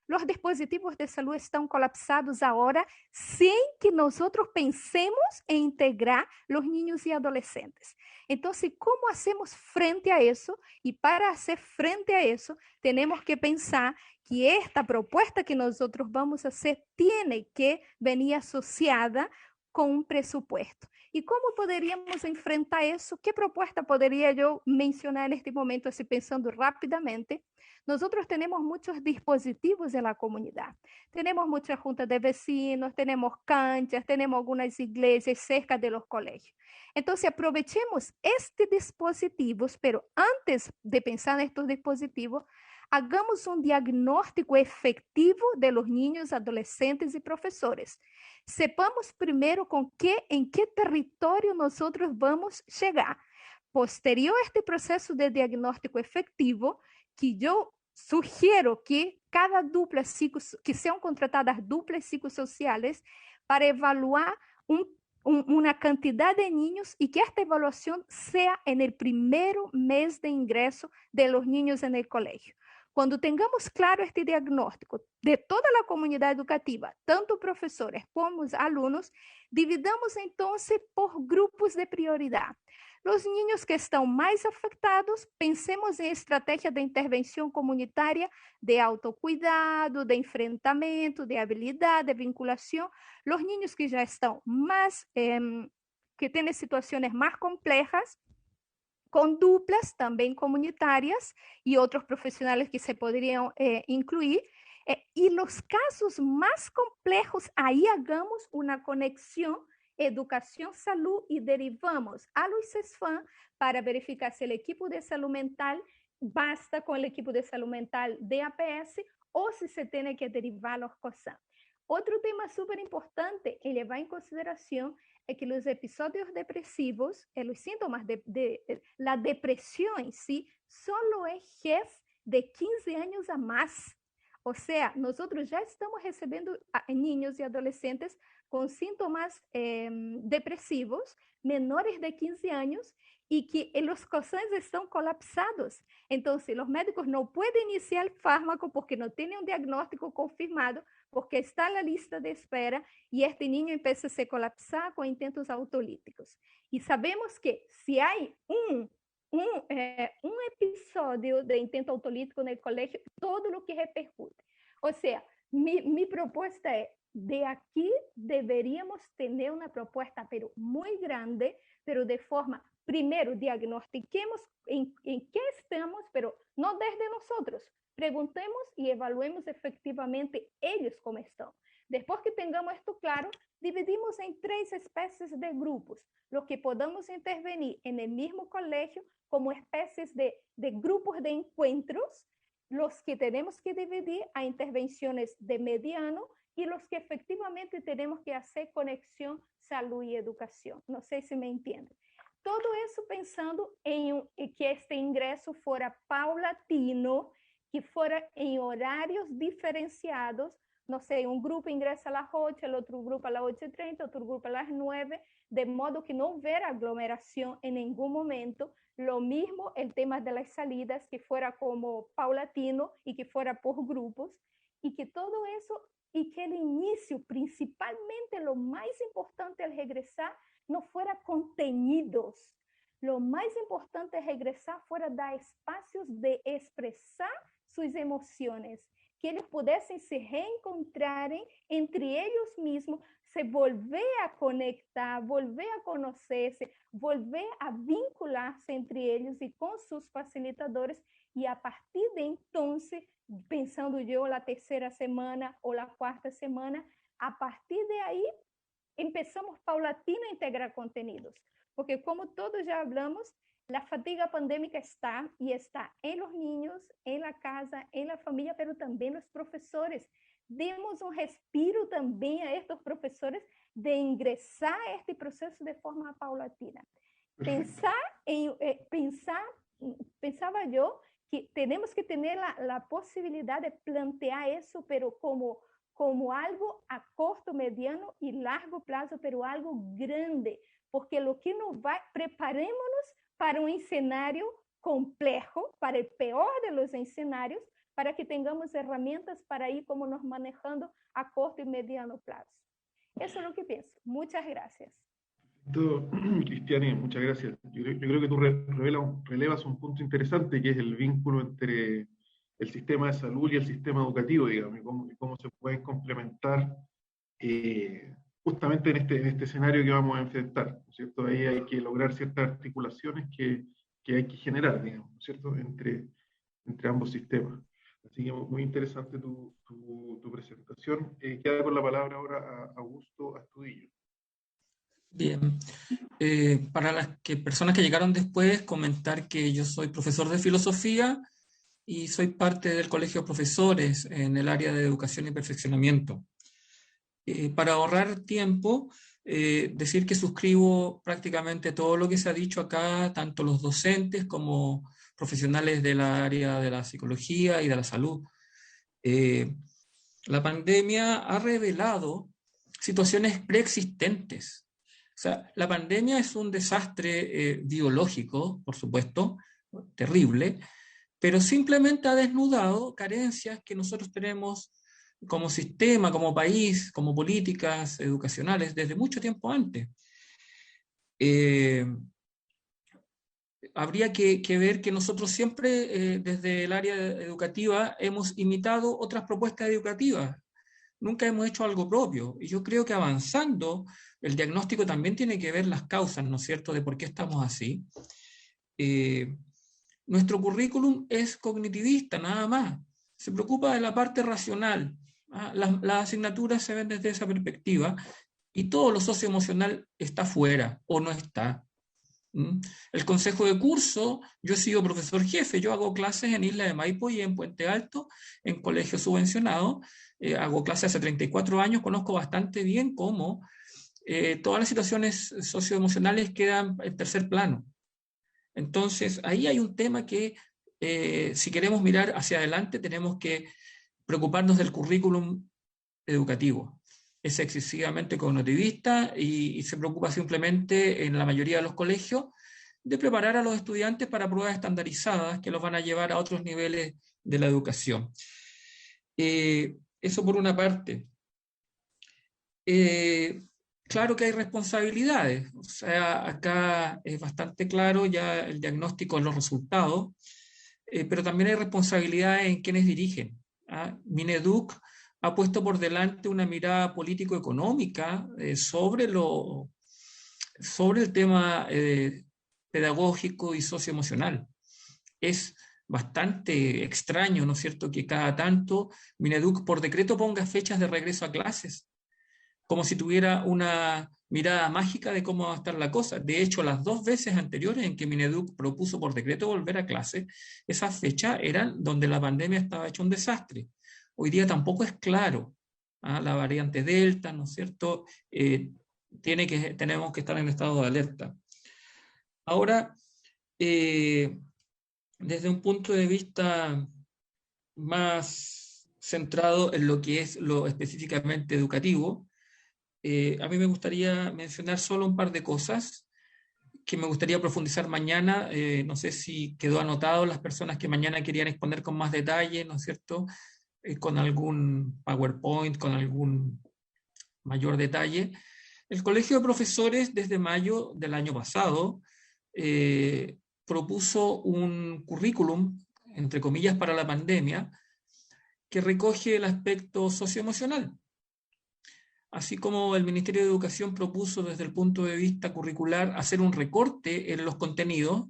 los dispositivos de salud están colapsados ahora sin que nosotros pensemos en integrar los niños y adolescentes. Entonces, ¿cómo hacemos frente a eso? Y para hacer frente a eso, tenemos que pensar que esta propuesta que nosotros vamos a hacer tiene que venir asociada con un presupuesto. ¿Y cómo poderíamos enfrentar eso? ¿Qué propuesta podría yo mencionar en este momento, así pensando rápidamente? Nosotros tenemos muchos dispositivos en la comunidad. Tenemos muchas juntas de vecinos, tenemos canchas, tenemos algunas iglesias cerca de los colegios. Entonces, aprovechemos estos dispositivos, pero antes de pensar en estos dispositivos, hagamos un diagnóstico efectivo de los niños, adolescentes y profesores. Sepamos primero en qué territorio nosotros vamos a llegar. Posterior a este proceso de diagnóstico efectivo, que yo sugiero que que sean contratadas duplas psicosociales para evaluar una cantidad de niños y que esta evaluación sea en el primer mes de ingreso de los niños en el colegio. Cuando tengamos claro este diagnóstico de toda la comunidad educativa, tanto profesores como alumnos, dividamos entonces por grupos de prioridad. Los niños que están más afectados, pensemos en estrategias de intervención comunitaria, de autocuidado, de enfrentamento, de habilidad, de vinculación. Los niños que ya están más, que tienen situaciones más complejas, con duplas también comunitarias y otros profesionales que se podrían incluir. Y los casos más complejos, ahí hagamos una conexión educación, salud y derivamos a los CESFAM para verificar si el equipo de salud mental basta con el equipo de salud mental de APS o si se tiene que derivar a los COSAM. Otro tema súper importante en llevar en consideración es que los episodios depresivos, los síntomas de la depresión en sí, solo es jefe de 15 años a más. O sea, nosotros ya estamos recibiendo niños y adolescentes con síntomas depresivos menores de 15 años y que los COSAMs están colapsados. Entonces, los médicos no pueden iniciar el fármaco porque no tienen un diagnóstico confirmado, porque está en la lista de espera y este niño empieza a se colapsar con intentos autolíticos. Y sabemos que si hay un episodio de intento autolítico en el colegio, todo lo que repercute. O sea, mi propuesta es, de aquí deberíamos tener una propuesta, pero muy grande, pero de forma, primero, diagnostiquemos en qué estamos, pero no desde nosotros. Preguntemos y evaluemos efectivamente ellos cómo están. Después que tengamos esto claro, dividimos en 3 especies de grupos, los que podamos intervenir en el mismo colegio como especies de grupos de encuentros, los que tenemos que dividir a intervenciones de mediano y los que efectivamente tenemos que hacer conexión, salud y educación. No sé si me entienden. Todo eso pensando en que este ingreso fuera paulatino, que fuera en horarios diferenciados, no sé, un grupo ingresa a las 8, el otro grupo a las 8:30, otro grupo a las 9, de modo que no hubiera aglomeración en ningún momento. Lo mismo el tema de las salidas, que fuera como paulatino y que fuera por grupos, y que todo eso, y que el inicio, principalmente lo más importante al regresar, no fuera contenidos. Lo más importante es regresar fuera de espacios de expresar sus emociones, que eles pudessem se reencontrarem entre eles mesmos, se volver a conectar, volver a conhecer-se, volver a vincular-se entre eles e com seus facilitadores, e a partir de então, pensando eu na terceira semana ou na quarta semana, a partir de aí, começamos paulatina a integrar contenidos, porque como todos já hablamos, la fatiga pandémica está en los niños, en la casa, en la familia, pero también los profesores. Demos un respiro también a estos profesores de ingresar a este proceso de forma paulatina. Pensaba yo que tenemos que tener la posibilidad de plantear eso, pero como algo a corto, mediano y largo plazo, pero algo grande, porque lo que nos va, preparémonos para un escenario complejo, para el peor de los escenarios, para que tengamos herramientas para ir como nos manejando a corto y mediano plazo. Eso es lo que pienso. Muchas gracias. Cristiane, muchas gracias. Yo creo que tú relevas un punto interesante, que es el vínculo entre el sistema de salud y el sistema educativo, digamos, y cómo se pueden complementar justamente en este escenario que vamos a enfrentar, ¿cierto? Ahí hay que lograr ciertas articulaciones que hay que generar, digamos, ¿cierto? Entre ambos sistemas. Así que muy interesante tu presentación. Queda con la palabra ahora a Augusto Astudillo. Bien. Para las personas que llegaron después, comentar que yo soy profesor de filosofía y soy parte del Colegio de Profesores en el área de educación y perfeccionamiento. Para ahorrar tiempo, decir que suscribo prácticamente todo lo que se ha dicho acá, tanto los docentes como profesionales del área de la psicología y de la salud. La pandemia ha revelado situaciones preexistentes. O sea, la pandemia es un desastre biológico, por supuesto, terrible, pero simplemente ha desnudado carencias que nosotros tenemos como sistema, como país, como políticas educacionales desde mucho tiempo antes. Habría que ver que nosotros siempre desde el área educativa hemos imitado otras propuestas educativas, nunca hemos hecho algo propio, y yo creo que avanzando el diagnóstico también tiene que ver las causas, ¿no es cierto?, de por qué estamos así. Nuestro currículum es cognitivista, nada más, se preocupa de la parte racional. Las asignaturas se ven desde esa perspectiva y todo lo socioemocional está fuera o no está. El consejo de curso, yo he sido profesor jefe, yo hago clases en Isla de Maipo y en Puente Alto, en colegios subvencionados, hago clases hace 34 años, conozco bastante bien cómo todas las situaciones socioemocionales quedan en tercer plano. Entonces, ahí hay un tema que si queremos mirar hacia adelante tenemos que preocuparnos del currículum educativo. Es excesivamente cognitivista y se preocupa simplemente en la mayoría de los colegios de preparar a los estudiantes para pruebas estandarizadas que los van a llevar a otros niveles de la educación. Eso por una parte. Claro que hay responsabilidades, o sea, acá es bastante claro ya el diagnóstico de los resultados, pero también hay responsabilidades en quienes dirigen. Mineduc ha puesto por delante una mirada político-económica sobre el tema pedagógico y socioemocional. Es bastante extraño, ¿no es cierto?, que cada tanto Mineduc por decreto ponga fechas de regreso a clases, como si tuviera una mirada mágica de cómo va a estar la cosa. De hecho, las 2 veces anteriores en que Mineduc propuso por decreto volver a clase, esas fechas eran donde la pandemia estaba hecha un desastre. Hoy día tampoco es claro. La variante Delta, ¿no es cierto?, tenemos que estar en estado de alerta. Ahora, desde un punto de vista más centrado en lo que es lo específicamente educativo. A mí me gustaría mencionar solo un par de cosas que me gustaría profundizar mañana. No sé si quedó anotado las personas que mañana querían exponer con más detalle, ¿no es cierto? Con algún PowerPoint, con algún mayor detalle. El Colegio de Profesores, desde mayo del año pasado, propuso un currículum, entre comillas, para la pandemia, que recoge el aspecto socioemocional. Así como el Ministerio de Educación propuso desde el punto de vista curricular hacer un recorte en los contenidos,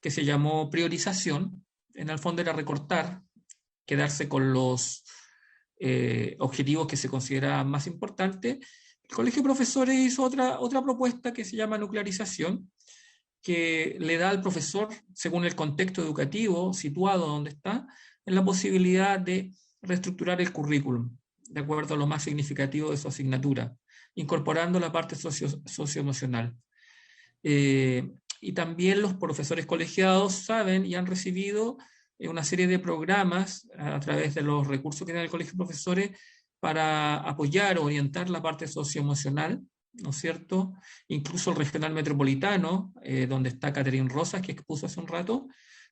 que se llamó priorización, en el fondo era recortar, quedarse con los objetivos que se consideraban más importantes. El Colegio de Profesores hizo otra propuesta que se llama nuclearización, que le da al profesor, según el contexto educativo situado donde está, la posibilidad de reestructurar el currículum de acuerdo a lo más significativo de su asignatura, incorporando la parte socioemocional. Y también los profesores colegiados saben y han recibido una serie de programas a través de los recursos que tiene el Colegio de Profesores para apoyar o orientar la parte socioemocional, ¿no es cierto? Incluso el regional metropolitano, donde está Catherine Rosas, que expuso hace un rato,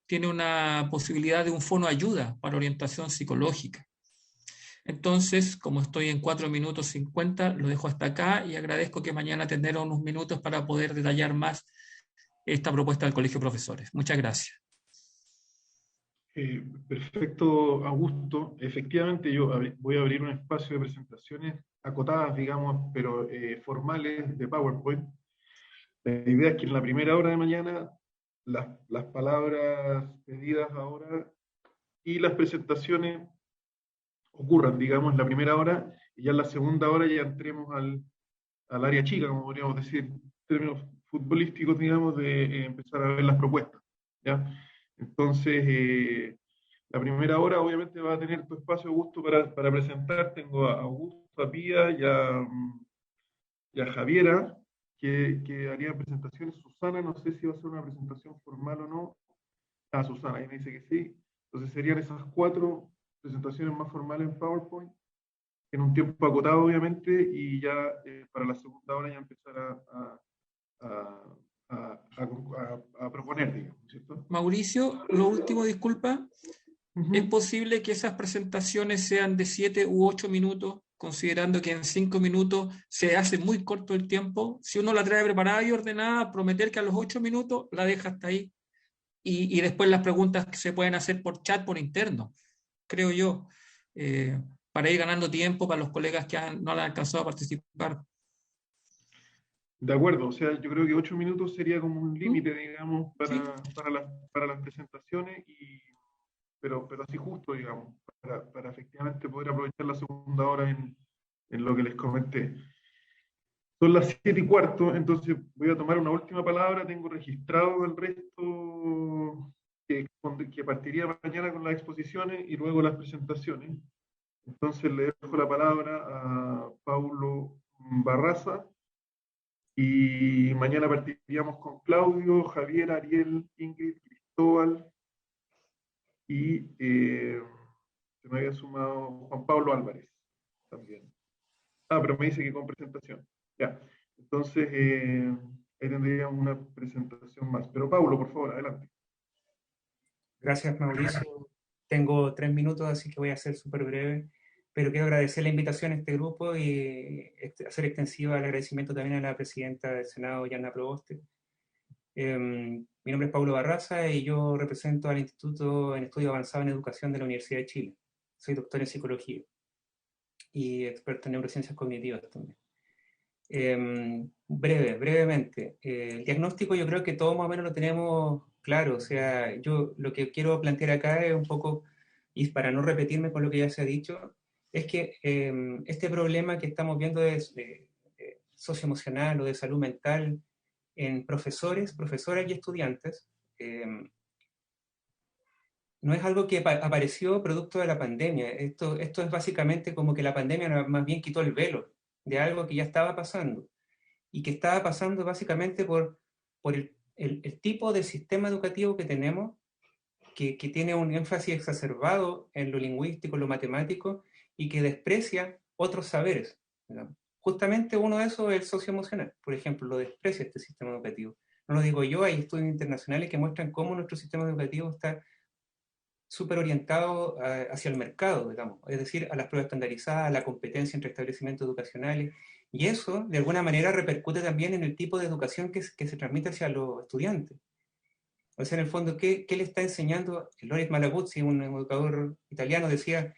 tiene una posibilidad de un fono ayuda para orientación psicológica. Entonces, como estoy en 4 minutos 50, lo dejo hasta acá y agradezco que mañana tendré unos minutos para poder detallar más esta propuesta del Colegio de Profesores. Muchas gracias. Perfecto, Augusto. Efectivamente, yo voy a abrir un espacio de presentaciones acotadas, digamos, pero formales de PowerPoint. La idea es que en la primera hora de mañana las palabras pedidas ahora y las presentaciones ocurran, digamos, en la primera hora, y ya en la segunda hora ya entremos al área chica, como podríamos decir, en términos futbolísticos, digamos, de empezar a ver las propuestas, ¿ya? Entonces, la primera hora obviamente va a tener tu espacio, Augusto, para presentar. Tengo a Augusto, a Pía y a Javiera, que harían presentaciones. Susana, no sé si va a ser una presentación formal o no. Ah, Susana, ahí me dice que sí. Entonces serían esas 4 presentaciones más formales en PowerPoint, en un tiempo acotado, obviamente, y ya para la segunda hora ya empezar a proponer, digamos, ¿cierto? Mauricio, lo último, disculpa. ¿Es posible que esas presentaciones sean de 7 u 8 minutos, considerando que en 5 minutos se hace muy corto el tiempo? Si uno la trae preparada y ordenada, prometer que a los 8 minutos la deja hasta ahí. Y después las preguntas que se pueden hacer por chat, por interno, creo yo, para ir ganando tiempo para los colegas que no han alcanzado a participar. De acuerdo, o sea, yo creo que 8 minutos sería como un límite, digamos, para las presentaciones, pero así justo, digamos, para efectivamente poder aprovechar la segunda hora en lo que les comenté. Son las 7:15, entonces voy a tomar una última palabra. Tengo registrado el resto que partiría mañana con las exposiciones y luego las presentaciones. Entonces le dejo la palabra a Paulo Barraza y mañana partiríamos con Claudio, Javier, Ariel, Ingrid, Cristóbal y se me había sumado Juan Pablo Álvarez también. Ah, pero me dice que con presentación. Ya, entonces ahí tendríamos una presentación más. Pero Paulo, por favor, adelante. Gracias, Mauricio. Tengo 3 minutos, así que voy a ser súper breve. Pero quiero agradecer la invitación a este grupo y hacer extensiva el agradecimiento también a la presidenta del Senado, Yana Proboste. Mi nombre es Paulo Barraza y yo represento al Instituto en Estudio Avanzado en Educación de la Universidad de Chile. Soy doctor en psicología y experto en neurociencias cognitivas también. Brevemente, el diagnóstico yo creo que todos más o menos lo tenemos claro. O sea, yo lo que quiero plantear acá es un poco, y para no repetirme con lo que ya se ha dicho, es que este problema que estamos viendo de socioemocional o de salud mental en profesores, profesoras y estudiantes, no es algo que apareció producto de la pandemia. Esto es básicamente como que la pandemia más bien quitó el velo de algo que ya estaba pasando, y que estaba pasando básicamente por el tipo de sistema educativo que tenemos, que tiene un énfasis exacerbado en lo lingüístico, en lo matemático, y que desprecia otros saberes, digamos. Justamente uno de esos es el socioemocional, por ejemplo, lo desprecia este sistema educativo. No lo digo yo, hay estudios internacionales que muestran cómo nuestro sistema educativo está súper orientado hacia el mercado, digamos, es decir, a las pruebas estandarizadas, a la competencia entre establecimientos educacionales, y eso de alguna manera repercute también en el tipo de educación que se transmite hacia los estudiantes. O sea, en el fondo, ¿qué le está enseñando? Loris Malaguzzi, un educador italiano, decía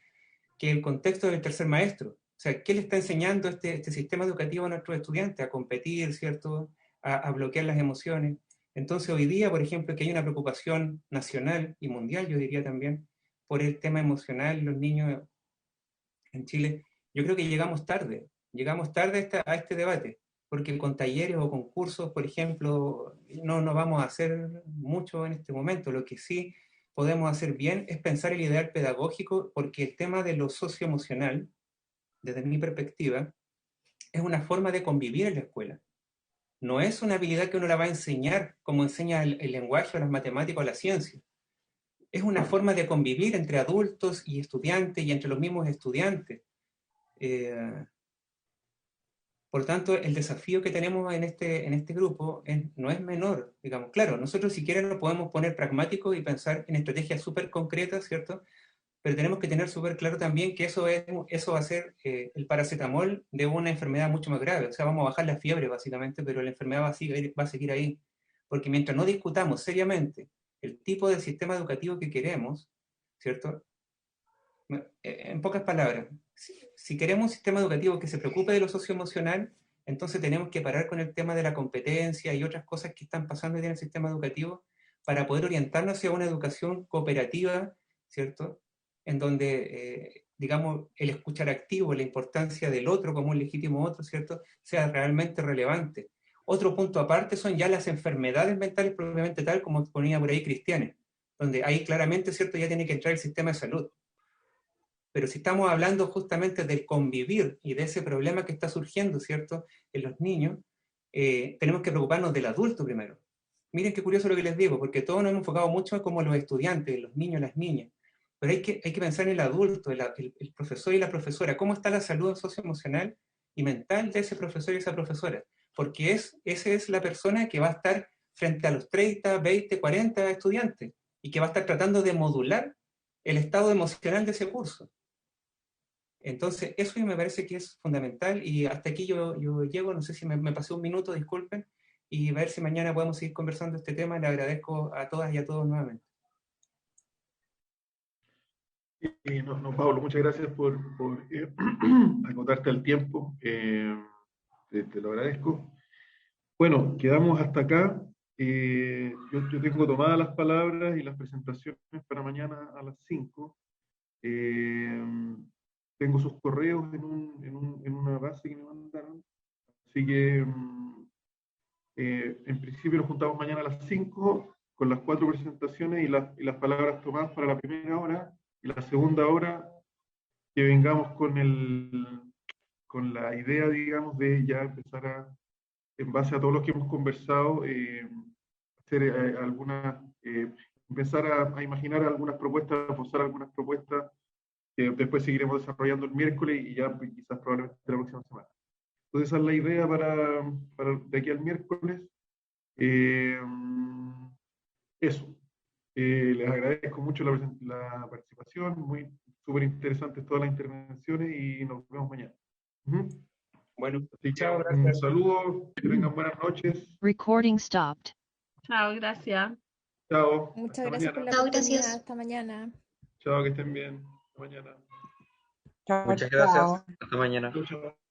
que el contexto del tercer maestro, o sea, ¿qué le está enseñando este sistema educativo a nuestros estudiantes? A competir, ¿cierto? A bloquear las emociones. Entonces, hoy día, por ejemplo, que hay una preocupación nacional y mundial, yo diría también, por el tema emocional de los niños en Chile, yo creo que llegamos tarde a este debate, porque con talleres o concursos, por ejemplo, no vamos a hacer mucho en este momento. Lo que sí podemos hacer bien es pensar el ideal pedagógico, porque el tema de lo socioemocional, desde mi perspectiva, es una forma de convivir en la escuela. No es una habilidad que uno la va a enseñar como enseña el lenguaje o las matemáticas o la ciencia. Es una forma de convivir entre adultos y estudiantes y entre los mismos estudiantes. Por tanto, el desafío que tenemos en este grupo no es menor, digamos. Claro, nosotros si quieren nos podemos poner pragmáticos y pensar en estrategias súper concretas, ¿cierto? Pero tenemos que tener súper claro también que eso va a ser el paracetamol de una enfermedad mucho más grave. O sea, vamos a bajar la fiebre básicamente, pero la enfermedad va a seguir ahí. Porque mientras no discutamos seriamente el tipo de sistema educativo que queremos, ¿cierto? En pocas palabras, si queremos un sistema educativo que se preocupe de lo socioemocional, entonces tenemos que parar con el tema de la competencia y otras cosas que están pasando en el sistema educativo para poder orientarnos hacia una educación cooperativa, ¿cierto? En donde, digamos, el escuchar activo, la importancia del otro como un legítimo otro, ¿cierto?, sea realmente relevante. Otro punto aparte son ya las enfermedades mentales propiamente tal, como ponía por ahí Cristiane, donde ahí claramente, ¿cierto?, ya tiene que entrar el sistema de salud. Pero si estamos hablando justamente del convivir y de ese problema que está surgiendo, ¿cierto?, en los niños, tenemos que preocuparnos del adulto primero. Miren qué curioso lo que les digo, porque todos nos hemos enfocado mucho como los estudiantes, los niños, las niñas. Pero hay que pensar en el adulto, el profesor y la profesora. ¿Cómo está la salud socioemocional y mental de ese profesor y esa profesora? Porque esa es la persona que va a estar frente a los 30, 20, 40 estudiantes y que va a estar tratando de modular el estado emocional de ese curso. Entonces, eso me parece que es fundamental y hasta aquí yo llego, no sé si me pasé un minuto, disculpen, y a ver si mañana podemos seguir conversando este tema. Le agradezco a todas y a todos nuevamente. No, Pablo, muchas gracias por acotarte al tiempo, te lo agradezco. Bueno, quedamos hasta acá. Yo tengo tomadas las palabras y las presentaciones para mañana a las 5. Tengo sus correos en una base que me mandaron, así que en principio nos juntamos mañana a las 5 con las 4 presentaciones y las palabras tomadas para la primera hora, y la segunda hora que vengamos con la idea, digamos, de ya empezar en base a todo lo que hemos conversado, hacer empezar a imaginar algunas propuestas, a posar algunas propuestas que después seguiremos desarrollando el miércoles y ya quizás probablemente la próxima semana. Entonces esa es la idea para de aquí al miércoles. Eso. Les agradezco mucho la participación, súper interesantes todas las intervenciones y nos vemos mañana. Bueno, chao, gracias. Un saludo, que tengan buenas noches. Recording stopped. Chao, gracias. Chao. Muchas gracias por la Chao, oportunidad. gracias. Hasta mañana. Chao, que estén bien. Hasta mañana. Muchas gracias. Hasta mañana. Chao.